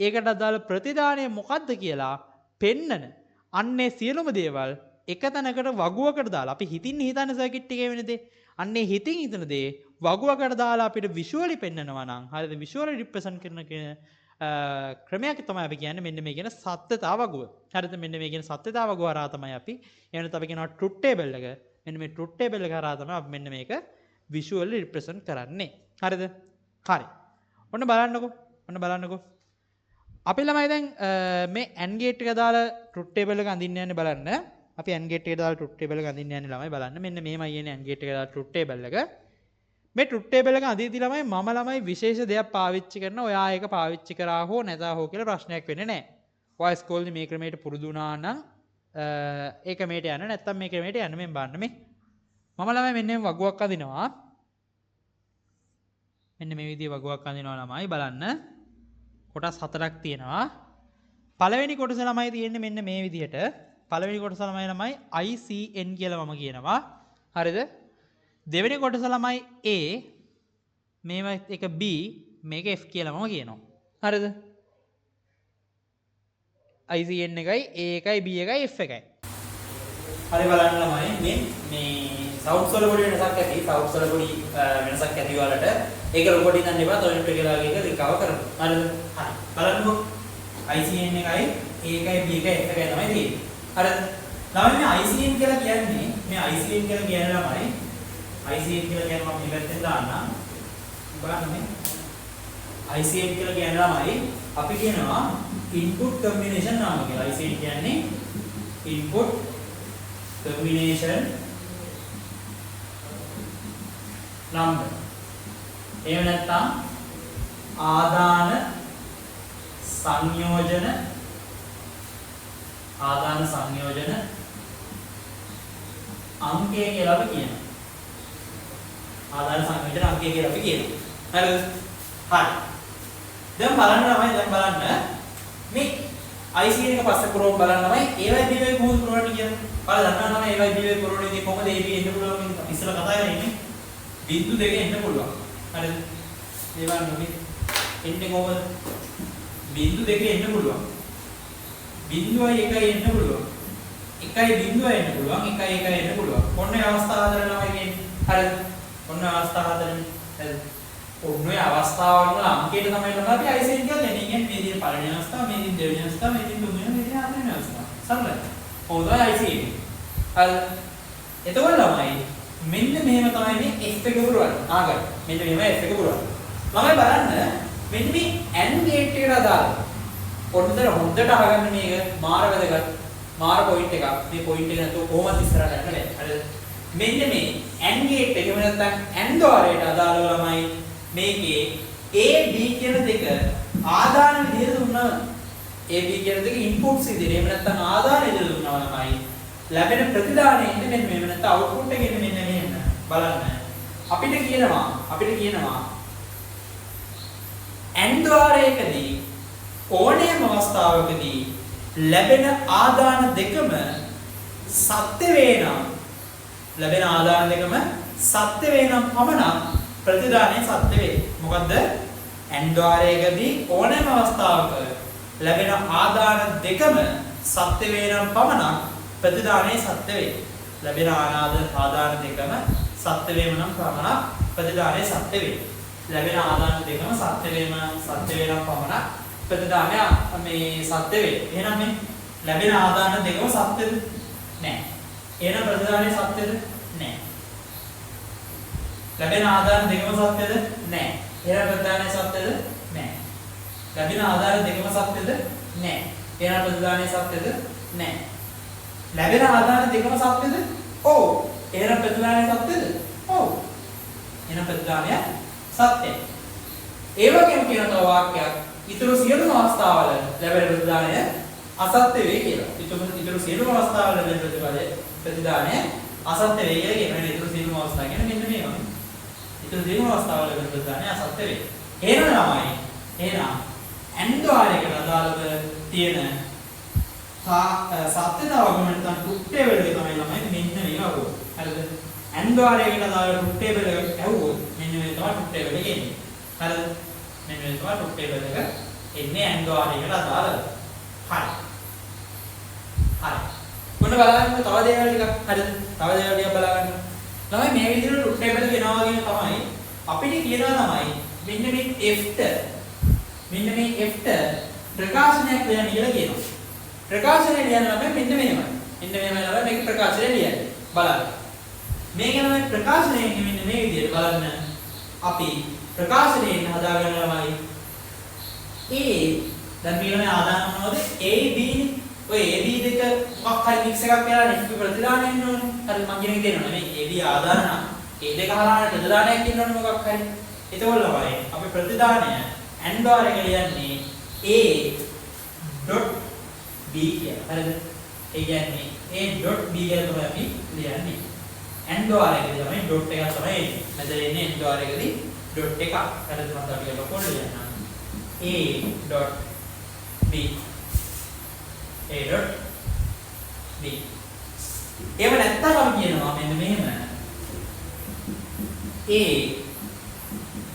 ඒකට අදාළ ප්‍රතිදානය මොකක්ද කියලා පෙන්නන අන්නේ සියලුම දේවල් එක තැනකට වගුවකට දාලා අපි හිතින් හිතන සර්කිට් එකේ වෙන දේ අන්නේ හිතින් හිතන දේ වගුවකට දාලා අපිට විෂුවලි පෙන්නනවා නම් හරිද විෂුවලි රිප්‍රසන්ට් කරන ක්‍රමයක් තමයි අපි කියන්නේ මෙන්න මේ කියන සත්‍යතා වගුව. හරිද? මෙන්න මේ කියන සත්‍යතා වගුව හරහා තමයි අපි එහෙනම් අපි කියනවා ට්‍රුත් ටේබල් එක. මෙන්න මේ ට්‍රුත් ටේබල් එක හරහා තමයි අපි මෙන්න මේක විෂුවලි රිප්‍රසන්ට් කරන්නේ. හරිද? හරි. ඔන්න බලන්නකෝ. ඔන්න බලන්නකෝ. අපි ළමයි දැන් මේ AND ගේට් එක දාලා ට්‍රුත් ටේබල් එක අඳින්න යන්නේ බලන්න. අපි AND ගේට් එක දාලා ට්‍රුත් ටේබල් එක අඳින්න යන්නේ ළමයි බලන්න. මෙන්න මෙහෙමයි යන්නේ AND ගේට් එක දාලා ට්‍රුත් ටේබල් එක. මේ ට්‍රුත් ටේබල් එක අඳිද්දි ළමයි මම ළමයි විශේෂ දෙයක් පාවිච්චි කරන ඔයා ඒක පාවිච්චි කරා හෝ නැතා හෝ කියලා ප්‍රශ්නයක් වෙන්නේ නැහැ. ඔයා ඉස්කෝලේ මේ ක්‍රමයට පුරුදු වුණා නම් ඒ ක්‍රමයට යන්න නැත්නම් මේ ක්‍රමයට යන්න මෙන් බලන්න මේ. මම ළමයි මෙන්න මේ වගුවක් අඳිනවා. මෙන්න මේ විදිහේ වගුවක් අඳිනවා ළමයි බලන්න. කොටස් 4ක් තියෙනවා. පළවෙනි කොටස ළමයි තියෙන්නේ මෙන්න මේ විදිහට. පළවෙනි කොටස ළමයි ICN කියලා මම කියනවා. හරිද? දෙවෙනි කොටස ළමයි A මේව එක B මේක F කියලා මම කියනවා. හරිද? ICN එකයි A එකයි B එකයි F එකයි. හරි බලන්න ළමයි මේ සවුත්ස් වල පොඩි වෙනසක් ඇති. සවුත්ස් වල පොඩි වෙනසක් ඇති වලට ඒක රොබෝට් ඉඳන් එපා තොරෙන්ට කියලා වගේ එක රිකවර් කරමු. හරිද? හරි. බලන්නකෝ. ICN එකයි A එකයි B එකයි F එකයි තමයි තියෙන්නේ. හරිද? ළමයි මේ ICN කියලා කියන්නේ මේ ICN කියලා කියන ළමයි ICN කියලා කියන මම ඉවර්තෙන් දාන්නම්. බලන්න මේ ICN කියලා කියන ළමයි අපි කියනවා input combination නාම කියලා. ICN කියන්නේ input combination number. එහෙම නැත්නම් ආදාන සංයෝජන අංකය කියලා අපි කියනවා. ආදාන සංයෝජන අංකය කියලා අපි කියනවා. හරිද? හරි. දැන් බලන්න මේ ICN එක පස්සේ පුරවන්න බලන්න තමයි AY BY කොහොමද පුරවන්නේ කියලා. බලන්න දන්නවා නම් AY BY පුරවන්නේ කොහොමද AB එන්න පුළුවන් ඉස්සෙල්ලා කතා කරන්නේ බිංදු දෙකේ එන්න පුළුවන්. හරිද? මේ බලන්න මේ එන්නේ කොහොමද? බිංදු දෙකේ එන්න පුළුවන්. බිංදුවයි එකයි එන්න පුළුවන්. එකයි බිංදුවයි එන්න පුළුවන්. එකයි එන්න පුළුවන්. ඔන්න ඒ අවස්ථාව හතරම කියන්නේ. හරිද? ඔන්න අවස්ථාව හතරනේ. හරිද? ඔන්නේ අවස්ථාවල් වල අංකයට තමයි අපි ICN කියලා දෙන්නේ. කියන්නේ මේ දින පළවෙනි අවස්ථාව, මේ දින දෙවෙනි අවස්ථාව, මේ දින තුන්වෙනි, මේ දින හතරවෙනි අවස්ථාව. සරලයි. ඕනයි ICN. හරි. එතකොට ළමයි මෙන්න මෙහෙම තමයි මේ F එක පුරවන්නේ. ආගන්න. මෙන්න මෙහෙම F එක පුරවන්නේ. ළමයි බලන්න මෙන්න මේ AND ගේට් එකට අදාළ හොඳට අහගන්න මේක මාර වැදගත්. මාර පොයින්ට් එකක්. මේ පොයින්ට් එක නැතුව කොහොමද ඉස්සරහට යන්න බැහැ. හරිද? මෙන්න මේ AND ගේට් එක එහෙම නැත්නම් AND ద్వාරයට අදාළව ළමයි මේකේ A B කියන දෙක ආදාන විදිහට දුන්නා. A B කියන දෙක ඉන්පුට්ස් විදිහට එහෙම නැත්නම් ආදාන විදිහට දුන්නා ළමයි. ලැබෙන ප්‍රතිදානය එන්නේ මෙන්න මෙහෙම නැත්නම් අවුට්පුට් එක එන්නේ මෙන්න මෙහෙම. බලන්න. අපිට කියනවා AND ద్వාරයකදී ඕනෑම අවස්ථාවකදී ලැබෙන ආදාන දෙකම සත්‍ය වේනම් පමණක් ප්‍රතිදානය සත්‍ය වේ. මොකද්ද? AND ద్వාරයකදී ඕනෑම අවස්ථාවක ලැබෙන ආදාන දෙකම සත්‍ය වේනම් පමණක් ප්‍රතිදානය සත්‍ය වේ. ලැබෙන ආදාන දෙකම සත්‍ය වේනම් පමණක් ප්‍රතිදානය සත්‍ය වේ. ලැබෙන ආදාන දෙකම සත්‍ය වේනම් පමණක් ප්‍රතිදානය මේ සත්‍ය වේ. එහෙනම් මේ ලැබෙන ආදාන දෙකම සත්‍යද? නෑ. එහෙනම් ප්‍රතිදානය සත්‍යද? නෑ. ලැබෙන ආදාන දෙකම සත්‍යද? නෑ. එහෙනම් ප්‍රතිදානය සත්‍යද? නෑ. ලැබෙන ආදාන දෙකම සත්‍යද? නෑ. එහෙනම් ප්‍රතිදානය සත්‍යද? නෑ. ලැබෙන ආදාන දෙකම සත්‍යද? ඔව්. එහෙනම් ප්‍රතිදානය සත්‍යද? ඔව්. එහෙනම් ප්‍රතිදානය සත්‍යයි. ඒ වගේම කියන තව වාක්‍යයක් ඊතුරු සියලුම අවස්ථාවල ලැබෙන ප්‍රතිදානය අසත්‍ය වේ කියලා. ඊතුරු සියලුම අවස්ථාවල ලැබෙන ප්‍රතිදානය අසත්‍ය වේ කියලා කියනවා. ඊතුරු සියලුම අවස්ථා කියන්නේ මෙන්න මේ වගේ. ඊතුරු සියලුම අවස්ථාවල ලැබෙන ප්‍රතිදානය අසත්‍ය වේ. එහෙනම් ළමයි එහෙනම් ඇන්ද්වාරයකට අදාළව තියෙන සත්‍යතාව වග නැත්නම් ට්‍රූත් ටේබල් එක තමයි ළමයි මෙන්න මේක අහුව. හරිද? ඇන්ද්වාරයකට අදාළව ට්‍රූත් ටේබල් එක ඇහුවොත් මෙන්න මේ තමයි ට්‍රූත් ටේබල් එක එන්නේ. හරිද? මෙන්න මේ තමයි ට්‍රූත් ටේබල් එක එන්නේ ඇන්ද්වාරයකට අදාළව. හරි. හරි. මොන බලන්න තව දේවල් ටිකක් හරිද? තව දේවල් ටිකක් බලන්න. ළමයි මේ විදිහට ට්‍රූත් ටේබල් එක එනවා වගේම තමයි අපිට කියනවා තමයි මෙන්න මේ F ට ප්‍රකාශනයක් ලියන්න කියලා කියනවා. ප්‍රකාශනය ලියන්න නම් මෙන්න මෙහෙමයි. මෙන්න මෙහෙමයි ළමයි මේක ප්‍රකාශනය ලියන්නේ. බලන්න. මේක නම් ප්‍රකාශනයේ මෙන්න මේ විදිහට බලන්න. අපි ප්‍රකාශනයෙන් හදාගන්න ළමයි දැන් මේකනේ ආදාන මොනවද? A B නේ. ඔය A B දෙක මොකක් හරි මික්ස් එකක් කරලා නිස්ප ප්‍රතිදාන එන්න ඕනේ. හරි මං කියන එක තේරෙනවද? මේ A B ආදාන නම් A දෙක හරහාට ප්‍රතිදානයක් එන්න ඕනේ මොකක් හරි. එතකොට ළමයි අපි ප්‍රතිදානය AND bar එක ලියන්නේ A.B කියලා. හරිද? ඒ කියන්නේ A.B කියලා තමයි අපි ලියන්නේ. AND bar එකේ තමයි ඩොට් එකක් තමයි එන්නේ. මෙතන එන්නේ AND bar එකේදී ඩොට් එකක්. හරිද? මම අපි ඒක පොඩ්ඩක් ලියන්නම්. A.B A.B ඒව නැත්තම් අපි කියනවා මෙන්න මෙහෙම A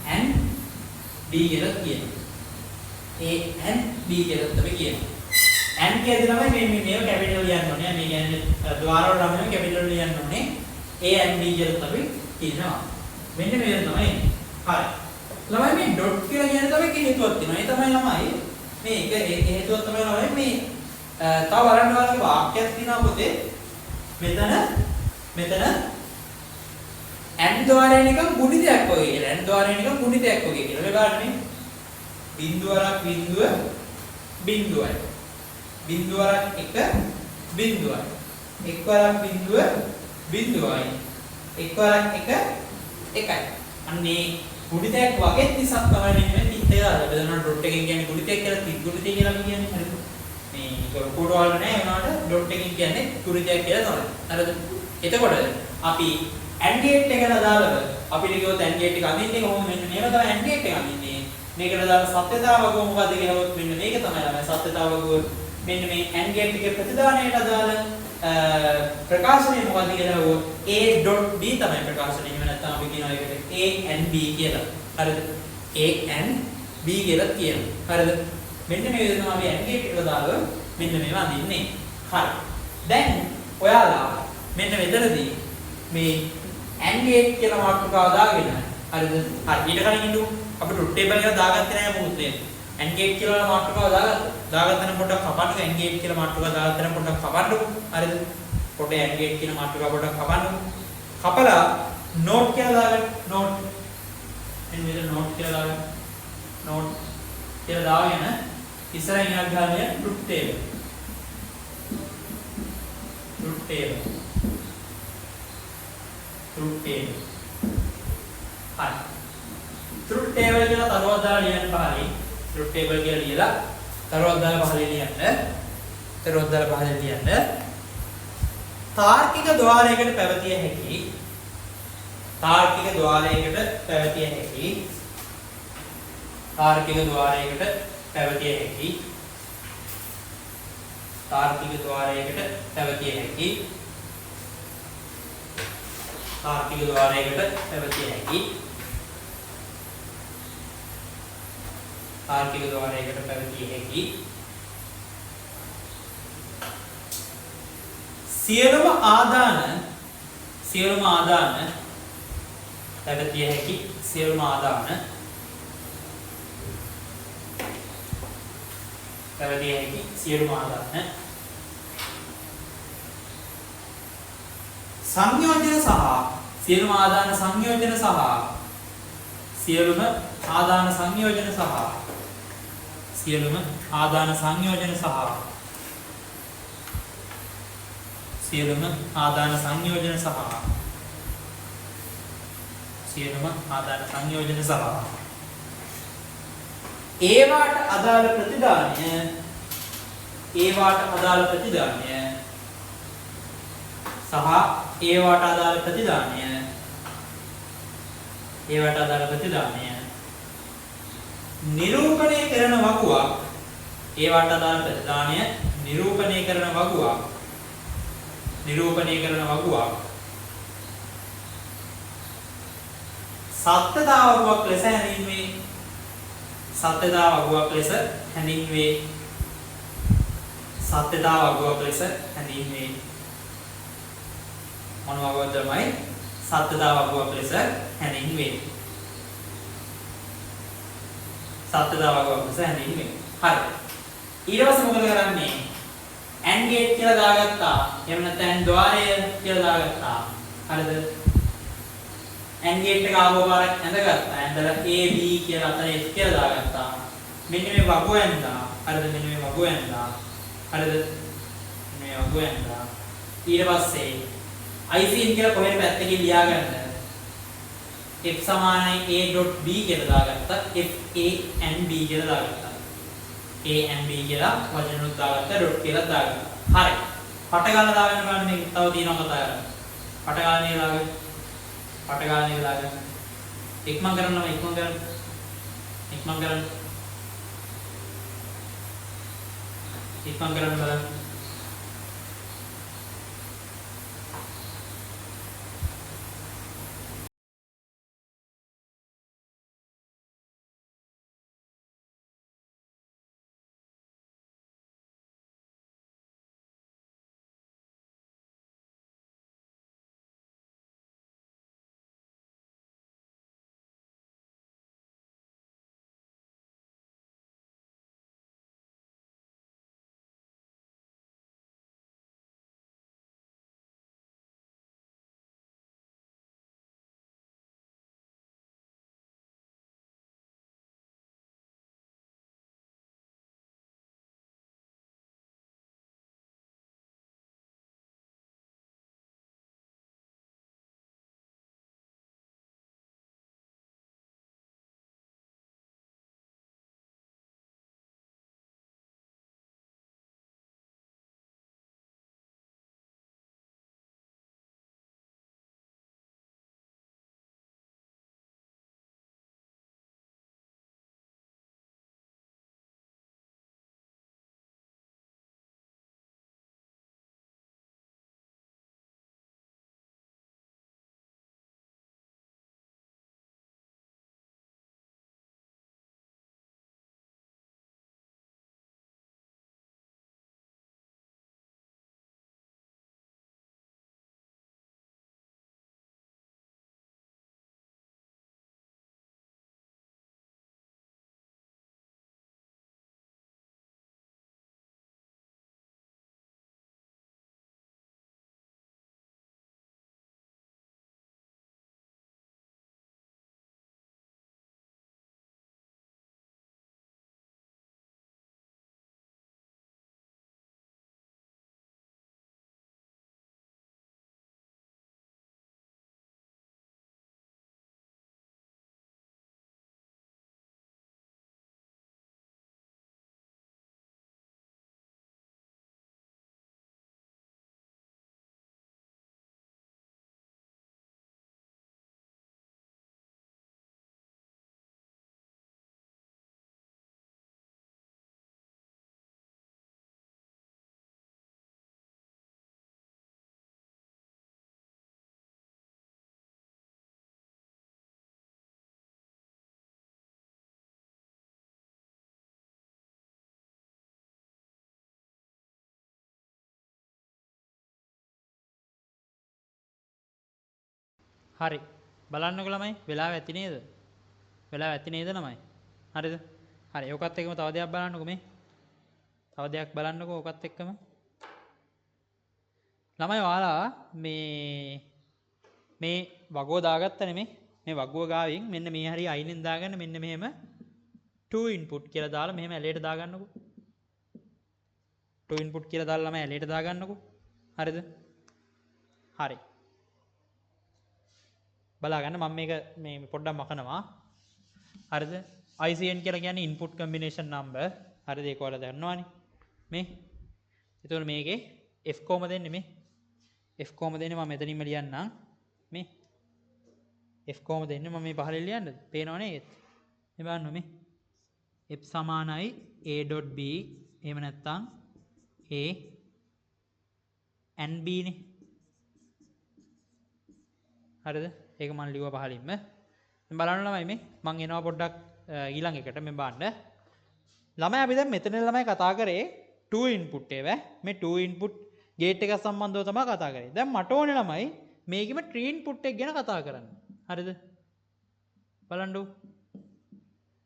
and B කියලා කියනවා. A and B කියලා තමයි කියනවා. and කියද්දි තමයි මේ මේව කැපිටල් ලියන්න ඕනේ. මේ කියන්නේ ద్వාර වල නම් කැපිටල් ලියන්න ඕනේ. A and B කියලා තමයි කියනවා. මෙන්න මේක තමයි. හරි. ළමයි මේ ඩොට් කියලා කියන්නේ තමයි හේතුවක් තියෙනවා. ඒ තමයි ළමයි මේක ඒ හේතුවක් තමයි ළමයි මේ තව බලන්න බලන්න වාක්‍යයක් තියෙනවා පොතේ. මෙතන and ద్వාරය නිකන් ගුණිතයක් වගේ කියලා. and ద్వාරය නිකන් ගුණිතයක් වගේ කියලා. මේ බලන්න මේ බිංදුවරක් බිංදුවයි. බිංදුවරක් එක බිංදුවයි. එක්වරක් බිංදුවයි. එක්වරක් එක එකයි. අන්නේ ගුණිතයක් වගේ තිසක් තමයි මෙන්න තිත් එක දාලා බෙදනවා. ඩොට් එකෙන් කියන්නේ ගුණිතයක් කියලා තිත් ගුණිතය කියලා අපි කියන්නේ. හරිද? මේ කොටු වල නෑ ඒනකට ඩොට් එකෙන් කියන්නේ ගුණිතයක් කියලා තමයි. හරිද? එතකොට අපි AND gate එකට අදාළව අපිට කිව්වොත් AND gate එක අඳින්නේ කොහොමද? මෙන්න මේක තමයි AND gate එක අඳින්නේ. මේකට දාන සත්‍යතාව වග මොකද්ද කියනොත් මෙන්න මේක තමයි ළමයි සත්‍යතාව වග මෙන්න මේ AND gate එකේ ප්‍රතිදානයට අදාළ ප්‍රකාශනය මොකද්ද කියලා හොත් A.B තමයි ප්‍රකාශනය. එහෙම නැත්නම් අපි කියනවා ඒකට A and B කියලා. හරිද? A and B කියලා කියනවා. හරිද? මෙන්න මේ විදිහට අපි AND gate එකට දාලා මෙන්න මේවා අඳින්නේ. හරි. දැන් ඔයාලා මෙන්න මෙතනදී මේ AND gate කියලා මාතෘකාව දාගෙන හරිද? හරි ඊට කලින් ඉන්නු අපි ට්‍රූත් ටේබල් එක දාගත්තේ නැහැ මොකද මේ AND gate කියලා මාතෘකාව දාගත්තන පොඩ්ඩක් කපන්නකො AND gate කියලා මාතෘකාව දාගත්තන පොඩ්ඩක් කපන්නකො හරිද? පොඩ්ඩක් AND gate කියලා මාතෘකාව පොඩ්ඩක් කපන්නකො. කපලා note කියලා දාගන්න note මෙන්න මෙතන note කියලා දාගන්න note කියලා දාගෙන ඉස්සරහින් එකක් ගන්න ට්‍රූත් ටේබල් හරි ට්‍රූත් ටේබල් කියලා තරුවක් දාලා ලියන්න පහලින් ට්‍රූත් ටේබල් කියලා ලියලා තරුවක් දාලා පහලින් ලියන්න තාර්කික ద్వාරයකට පැවතිය හැකි තාර්කික ద్వාරයකට පැවතිය හැකි තාර්කික ద్వාරයකට පැවතිය හැකි තාර්කික ద్వාරයකට පැවතිය හැකි තාර්කික ద్వාරයකට පැවතිය හැකි තාර්කික ద్వාරයකට පැවතිය හැකි සියලුම ආදාන පැවතිය හැකි සියලුම ආදාන පැවතිය හැකි සියලුම ආදාන සංයෝජන සහ සියලුම ආදාන සංයෝජන සහ සියලුම ආදාන සංයෝජන සහ සියලුම ආදාන සංයෝජන සහ සියලුම ආදාන සංයෝජන සහ සියලුම ආදාන සංයෝජන සහ ඒවාට අදාළ ප්‍රතිදානය සහ ඒවාට අදාළ ප්‍රතිදානය නිරූපණය කරන වගුවක් ඒවාට අදාළ ප්‍රතිදානය නිරූපණය කරන වගුවක් සත්‍යතා වගුවක් ලෙස හැඳින්වේ මොන වගුවක්ද තමයි සත්‍යතා වගුවක් ලෙස හැඳින්වේ හරි ඊට පස්සේ මොකද කරන්නේ AND gate කියලා දාගත්තා එහෙම නැත්නම් AND ద్వාරය කියලා දාගත්තා හරිද AND gate එක ආවෝ පාරක් ඇඳගත්තා ඇඳලා A B කියලා අතන F කියලා දාගත්තා මෙන්න මේ වගුව ඇඳලා හරිද ඊට පස්සේ ICN කියලා කොහෙද පැත්තකින් ලියාගන්න F සමානයි A.B කියලා දාගත්තා F A and B කියලා දාගත්තා A and B කියලා වචනොත් දාගත්තා ඩොට් කියලා දාගත්තා හරි පට ගන්න දාගන්න බලන්න මේක තව තියෙනවා කතා කරන්න පට ගන්න දාගන්න ඉක්මන් කරන්න බලන්න හරි බලන්නකො ළමයි වෙලාව ඇති නේද ළමයි හරිද හරි ඔකත් එකම තව දෙයක් බලන්නකො මේ තව දෙයක් බලන්නකෝ ඕකත් එක්කම. ළමයි ඔයාලා මේ වගුව දාගත්තනේ මේ වගුව ගාවින් මෙන්න මේ හරිය අයිනෙන් දාගන්න මෙන්න මෙහෙම 2 input කියලා දාලා මෙහෙම ඇලේට දාගන්නකෝ. 2 input කියලා දාලා ළමයි ඇලේට දාගන්නකෝ. හරිද? හරි. බලාගන්න මම මේක මේ පොඩ්ඩක් මකනවා. හරිද? ICN කියලා කියන්නේ input combination number. හරිද? ඒක ඔයාලා දන්නවනේ. මේ. එතකොට මේකේ F කොහමද දෙන්නේ මේ? F කොහමද දෙන්නේ මම මෙතනින්ම ලියන්නම්. මේ F කොහමද දෙන්නේ මම මේ පහලින් ලියන්නද? පේනවනේ ඒත්. මේ බලන්න මේ. F සමානයි a.b එහෙම නැත්නම් a and b නේ. හරිද? ඒක මම ලියුවා පහලින්ම. දැන් බලන්න ළමයි මේ මම එනවා පොඩ්ඩක් ඊළඟ එකට මේ බලන්න. ළමයි අපි දැන් මෙතන ළමයි කතා කරේ 2 input ඒවා. මේ 2 input gate එක සම්බන්ධව තමයි කතා කරේ. දැන් මට ඕනේ ළමයි මේකෙම 3 input එක ගැන කතා කරන්න. හරිද? බලන්නු.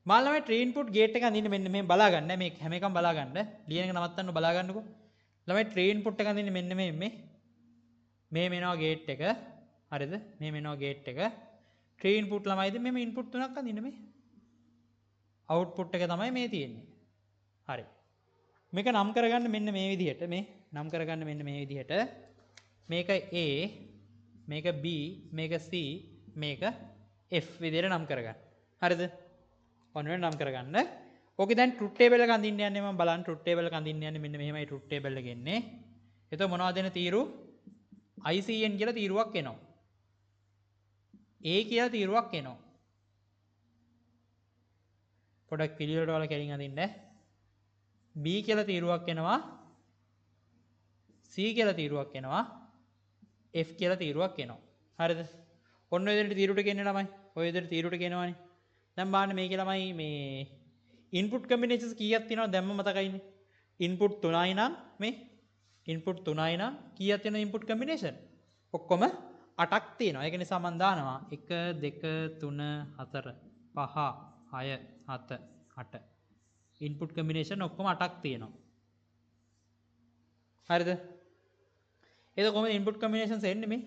මම ළමයි 3 input gate එක අඳින්න මෙන්න මේ බලා ගන්න. මේ හැම එකම බලා ගන්න. ලියන එක නවත්තන්න බලා ගන්නකෝ. ළමයි 3 input එක අඳින්න මෙන්න මේ මෙනවා gate එක. හරිද? මේ මෙනවා gate එක. 3 input ළමයිද මේ input තුනක් අඳින්න මේ. output එක තමයි මේ තියෙන්නේ. හරි. මේක නම් කරගන්න මෙන්න මේ විදිහට මේ නම් කරගන්න මෙන්න මේ විදිහට මේක A මේක B මේක C මේක F විදිහට නම් කරගන්න. හරිද? ඔන්න ඔය නම් කරගන්න. ඕකේ දැන් truth table එක අඳින්න යන්නේ මම බලන්න truth table එක අඳින්න යන්නේ මෙන්න මෙහෙමයි truth table එක එන්නේ. එතකොට මොනවද දෙන තීරු? ICN කියලා තීරුවක් එනවා. A කියලා තීරුවක් එනවා. පොඩක් පිළිවෙලට වල කැලින් අඳින්න. B කියලා තීරුවක් එනවා. C කියලා තීරුවක් එනවා. F කියලා තීරුවක් එනවා. හරිද? ඔන්න ඔය විදිහට තීරුවට ගෙන්නේ ළමයි. ඔය විදිහට තීරුවට ගෙනවනේ. දැන් බලන්න මේකේ ළමයි මේ input combinations කීයක් තියෙනවද දැම්ම මතකයිනේ. input 3යි නම් මේ input 3යි නම් කීයක් තියෙනවද input combination? ඔක්කොම 8ක් තියෙනවා. ඒක නිසා මම දානවා 1 2 3 4 5 6 7 8. input combination ඔක්කොම 8ක් තියෙනවා. හරිද? ඒක කොහොමද input combinations එන්නේ මේ?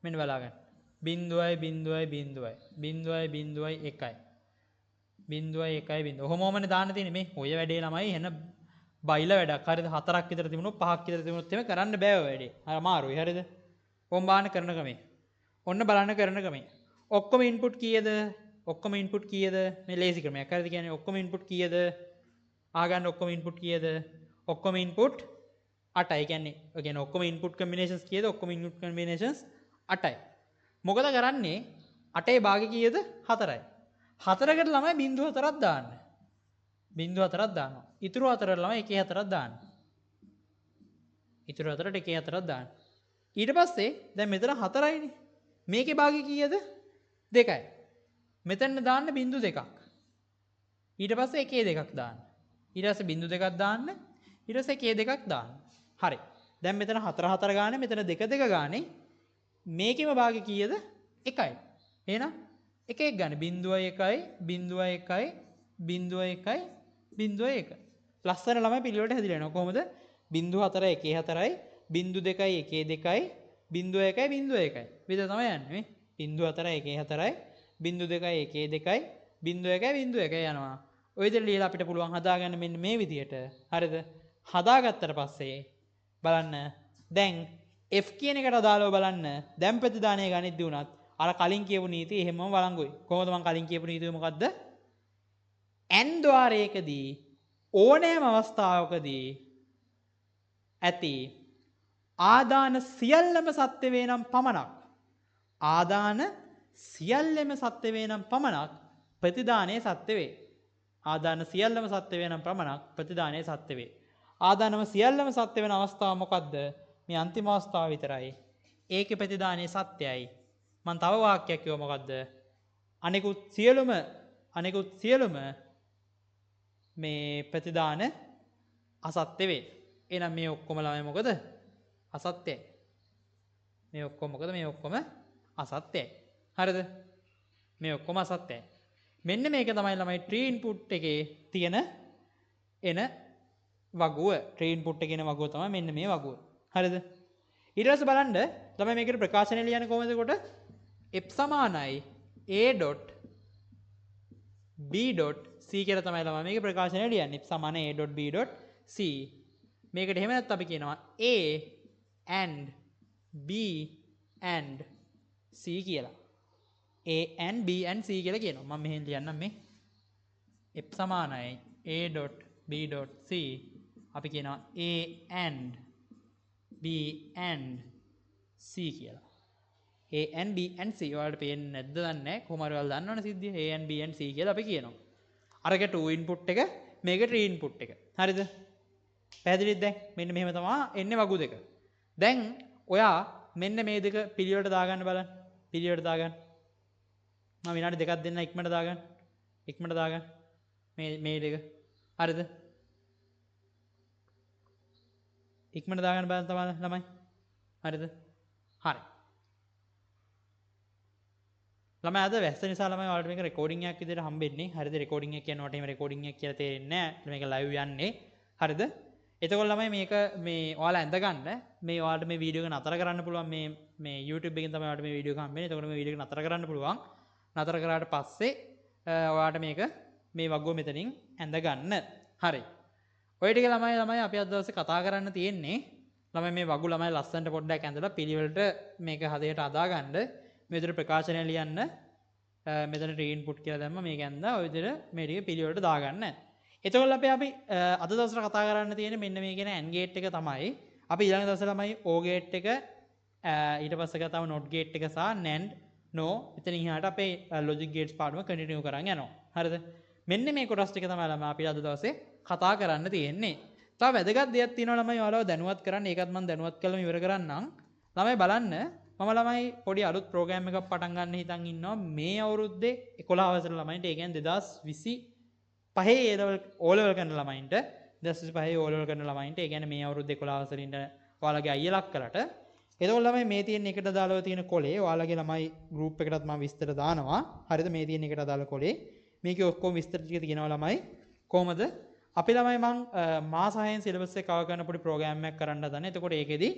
මෙන්න බලාගන්න. 0යි 0යි 0යි 0යි 0යි 1යි 0යි 1යි 0. ඔහොමමනේ දාන්න තියෙන්නේ මේ. ඔය වැඩේ ළමයි එන බයිලා වැඩක්. හරිද? 4ක් විතර තිබුණොත් 5ක් විතර තිබුණොත් එමේ කරන්න බෑ ඔය වැඩේ. අර අමාරුයි. හරිද? කොහොම බාන කරන ක්‍රමේ. ඔන්න බලන්න කරන ක්‍රමේ. ඔක්කොම input කීයද? ඔක්කොම input කීයද? මේ ලේසි ක්‍රමයක්. හරිද කියන්නේ ඔක්කොම input කීයද? ආගන්න ඔක්කොම input කීයද? ඔක්කොම input 8යි. කියන්නේ ඔක්කොම input combinations කීයද? ඔක්කොම input combinations 8යි. මොකද කරන්නේ 8ේ භාගය කීයද 4යි 4කට ළමයි 0.4ක් දාන්න 0.4ක් දානවා ඉතුරු 4ට ළමයි 1.4ක් දාන්න ඉතුරු 4ට 1.4ක් දාන්න ඊට පස්සේ දැන් මෙතන 4යිනේ මේකේ භාගය කීයද 2යි මෙතන දාන්න 0.2ක් ඊට පස්සේ 1.2ක් දාන්න ඊට පස්සේ 0.2ක් දාන්න ඊට පස්සේ 1.2ක් දාන්න හරි දැන් මෙතන 4 4 ගානේ මෙතන 2 2 ගානේ මේකෙම භාගය කීයද 1යි එහෙනම් 1 1 ගන්න 0.1යි 0.1යි 0.1යි 0.1 ලස්සන ළමයි පිළිවෙලට හැදිලා යනවා කොහොමද 0.4 1.4යි 0.2යි 1.2යි 0.1යි 0.1යි විතර තමයි යන්නේ මේ 0.4 1.4යි 0.2යි 1.2යි 0.1යි 0.1යි යනවා ඔය විදිහට ලියලා අපිට පුළුවන් හදාගන්න මෙන්න මේ විදිහට හරිද හදාගත්තට පස්සේ බලන්න දැන් F කියන එකට අදාළව බලන්න දැන් ප්‍රතිදානය ගනිද්දී උනත් අර කලින් කියපු නීතිය එහෙමම වළංගුයි. කොහොමද මම කලින් කියපු නීතිය මොකද්ද? n ద్వාරයකදී ඕනෑම අවස්ථාවකදී ඇති ආදාන සියල්ලම සත්‍ය වේ නම් පමණක් ආදාන සියල්ලම සත්‍ය වේ නම් පමණක් ප්‍රතිදානය සත්‍ය වේ. ආදාන සියල්ලම සත්‍ය වේ නම් පමණක් ප්‍රතිදානය සත්‍ය වේ. ආදානම සියල්ලම සත්‍ය වෙන අවස්ථාව මොකද්ද? මේ අන්තිම අවස්ථාව විතරයි. ඒකේ ප්‍රතිදානයේ සත්‍යයි. මම තව වාක්‍යයක් කියව මොකද්ද? අනිකුත් සියලුම මේ ප්‍රතිදාන අසත්‍ය වේ. එහෙනම් මේ ඔක්කොම ළමයි මොකද? අසත්‍යයි. මේ ඔක්කොම මොකද? මේ ඔක්කොම අසත්‍යයි. හරිද? මේ ඔක්කොම අසත්‍යයි. මෙන්න මේක තමයි ළමයි tree input එකේ තියෙන එන වගුව ට්‍රී ඉන්පුට් එකේ වගුව තමයි මෙන්න මේ වගුව. හරිද? ඊට පස්සේ බලන්න තමයි මේකට ප්‍රකාශනය ලියන්නේ කොහොමද කොට f සමානයි a.b.c කියලා තමයි ළමයි මේකේ ප්‍රකාශනය ලියන්නේ. f සමානයි a.b.c. මේකට එහෙම නැත්නම් අපි කියනවා a and b and c කියලා. a and b and c කියලා කියනවා. මම මෙහෙන් ලියන්නම් මේ f සමානයි a.b.c අපි කියනවා a and b and c කියලා. a and b and c ඔයාලට පේන්නේ නැද්ද දන්නේ නැහැ. කොහොම හරි ඔයාලා දන්නවනේ සිද්ධිය. a and b and c කියලා අපි කියනවා. අරක 2 ඉන්පුට් එක මේක 3 ඉන්පුට් එක. හරිද? පැහැදිලිද දැන්? මෙන්න මෙහෙම තමයි එන්නේ වගු දෙක. දැන් ඔයා මෙන්න මේ දෙක පිළිවෙලට දාගන්න බලන්න. පිළිවෙලට දාගන්න. මම විනාඩි දෙකක් දෙන්න ඉක්මනට දාගන්න. ඉක්මනට දාගන්න. මේ දෙක. හරිද? ඉක්මනට දාගන්න බලන්න තමයි ළමයි. හරිද? හරි. ළමයි අද වැස්ස නිසා ළමයි ඔයාලට මේක රෙකෝඩින් එකක් විදිහට හම්බෙන්නේ. හරිද? රෙකෝඩින් එක කියනකොට එහෙම රෙකෝඩින් එක කියලා තේරෙන්නේ නැහැ. මේක ලයිව් යන්නේ. හරිද? එතකොට ළමයි මේක මේ ඔයාලා ඇඳගන්න මේ ඔයාලට මේ වීඩියෝ එක නතර කරන්න පුළුවන් මේ YouTube එකෙන් තමයි ඔයාලට මේ වීඩියෝ එක හම්බෙන්නේ. එතකොට මේ වීඩියෝ එක නතර කරන්න පුළුවන්. නතර කරාට පස්සේ ඔයාලට මේක මේ වගුව මෙතනින් ඇඳගන්න. හරි. ඔය ටික ළමයි අපි අද දවසේ කතා කරන්න තියෙන්නේ. ළමයි මේ වගු ළමයි ලස්සනට පොඩ්ඩක් ඇඳලා පිළිවෙලට මේක හදේට අදාගන්න. මේ විදිහට ප්‍රකාශනය ලියන්න. මෙතන ට්‍රී ඉන්පුට් කියලා දැම්ම මේක ඇඳලා ඔය විදිහට මේ ටික පිළිවෙලට දාගන්න. එතකොට අපි අද දවසට කතා කරන්න තියෙන්නේ මෙන්න මේ කියන AND ගේට් එක තමයි. අපි ඊළඟ දවසේ ළමයි OR ගේට් එක ඊට පස්සේ ගාතාව NOT ගේට් එක සහ NAND NO එතන ඉහාට අපේ ලොජික් ගේට්ස් පාඩම කන්ටිනියු කරන් යනවා. හරිද? මෙන්න මේ කොටස් ටික තමයි ළමයි අපි අද දවසේ කතා කරන්න තියෙන්නේ. තව වැදගත් දෙයක් තියෙනවා ළමයි ඔයාලව දැනුවත් කරන්න. ඒකත් මම දැනුවත් කරලම ඉවර කරන්නම්. ළමයි බලන්න මම ළමයි පොඩි අලුත් ප්‍රෝග්‍රෑම් එකක් පටන් ගන්න හිතන් ඉන්නවා මේ අවුරුද්දේ 11 වසර ළමයින්ට. ඒ කියන්නේ 2025 O level කරන ළමයින්ට 2025 O level කරන ළමයින්ට. ඒ කියන්නේ මේ අවුරුද්දේ 11 වසරින්ට ඔයාලගේ අයියලක් කරට. එතකොට ළමයි මේ තියෙන එකට දාලා තියෙන කොලේ ඔයාලගේ ළමයි ගෲප් එකකටත් මම විස්තර දානවා. හරිද? මේ තියෙන එකට දාලා කොලේ මේකේ ඔක්කොම විස්තර ටික තියෙනවා ළමයි. කොහමද? අපි ළමයි මම මාස 6න් සිලබස් එක කවර් කරන පොඩි ප්‍රෝග්‍රෑම් එකක් කරන්න හදන්නේ. එතකොට ඒකෙදි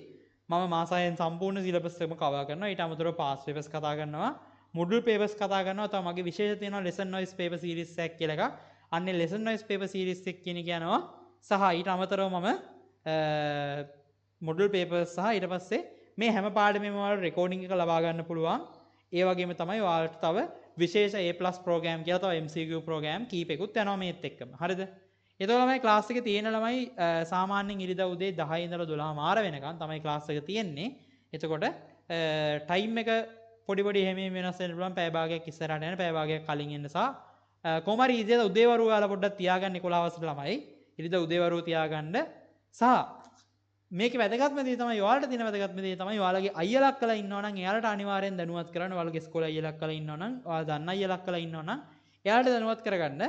මම මාස 6න් සම්පූර්ණ සිලබස් එකම කවර් කරනවා. ඊට අමතරව පාස් පේපර්ස් කතා කරනවා. මොඩියුල් පේපර්ස් කතා කරනවා. තව මගේ විශේෂ තියෙනවා ලෙසන් නොයිස් පේපර් සීරීස් එකක් කියලා එකක්. අන්නේ ලෙසන් නොයිස් පේපර් සීරීස් එක කියන එක යනවා. සහ ඊට අමතරව මම මොඩියුල් පේපර්ස් සහ ඊට පස්සේ මේ හැම පාඩමෙම ඔයාලට රෙකෝඩින් එක ලබා ගන්න පුළුවන්. ඒ වගේම තමයි ඔයාලට තව විශේෂ A+ ප්‍රෝග්‍රෑම් කියලා තව MCQ ප්‍රෝග්‍රෑම් කීපෙකුත් යනවා මේත් එක්කම. හරිද? එතකොට ළමයි ක්ලාස් එකේ තියෙන ළමයි සාමාන්‍යයෙන් ඉරිදා උදේ 10 ඉඳලා 12 මාර වෙනකන් තමයි ක්ලාස් එක තියෙන්නේ. එතකොට ටයිම් එක පොඩි පොඩි එහෙම වෙනස් වෙන්න පුළුවන්. පැය භාගයක් ඉස්සරහට යන පැය භාගයක් කලින් එන්න සහ කොහොම හරි ඉරිදා උදේවරු ඔයාලා පොඩ්ඩක් තියාගන්න 11 වසර ළමයි. ඉරිදා උදේවරු තියාගන්න සහ මේක වැදගත්ම දේ තමයි ඔයාලට තියෙන වැදගත්ම දේ තමයි ඔයාලගේ අයියලක් කළා ඉන්නවා නම් එයාලට අනිවාර්යෙන් දැනුවත් කරන්න. ඔයාලගේ ඉස්කෝලේ අයියලක් කළා ඉන්නවා නම් ඔයාලා දන්න අයියලක් කළා ඉන්නවා නම් එයාලට දැනුවත් කරගන්න.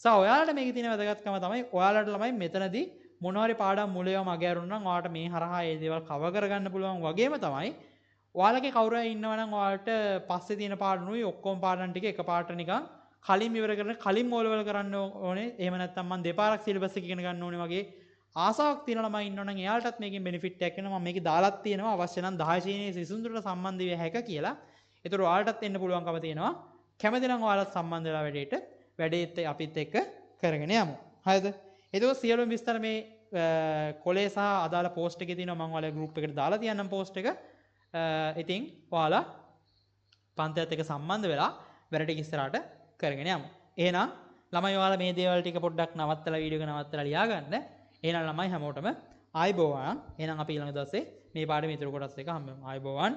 සහ ඔයාලට මේකේ තියෙන වැදගත්කම තමයි ඔයාලට ළමයි මෙතනදී මොනවාරි පාඩම් මුලියම අගෑරුණා නම් ඔයාලට මේ හරහා ඒ දේවල් කවර් කරගන්න පුළුවන් වගේම තමයි ඔයාලගේ කවුරු හරි ඉන්නවා නම් ඔයාලට පස්සේ තියෙන පාඩනුයි ඔක්කොම පාඩම් ටික එකපාරට නිකන් කලින් ඉවර කරන කලින් ඕලෙවල් කරන්න ඕනේ. එහෙම නැත්නම් මම දෙපාරක් සිලබස් එක ඉගෙන ගන්න ඕනේ වගේ ආසාවක් තියෙන ළමයි ඉන්නවනම් එයාලටත් මේකෙන් බෙනිෆිට් එකක් වෙනවා. මම මේකේ දාලත් තියෙනවා අවශ්‍ය නම් 10 ශ්‍රේණියේ සිසුන්දරට සම්බන්ධ වෙ හැක කියලා. ඒතර ඔයාලටත් එන්න පුළුවන්කම තියෙනවා. කැමති නම් ඔයාලත් සම්බන්ධ වෙලා වැඩේත් අපිත් එක්ක කරගෙන යමු. හරිද? එතකොට සියලුම විස්තර මේ කොලේ සහ අදාළ පෝස්ට් එකේ තියෙනවා. මම ඔයාලගේ ගෲප් එකට දාලා තියන්නම් පෝස්ට් එක. ඉතින් ඔයාලා පන්තියත් එක්ක සම්බන්ධ වෙලා වැඩ ටික ඉස්සරහට කරගෙන යමු. එහෙනම් ළමයි ඔයාලා මේ දේවල් ටික පොඩ්ඩක් නවත්තලා වීඩියෝ එක නවත්තලා ලියාගන්න. එහෙනම් ළමයි හැමෝටම ආයුබෝවන්. එහෙනම් අපි ඊළඟ දවසේ මේ පාඩමේ ඉතුරු කොටස් එක හම්බෙමු. ආයුබෝවන්.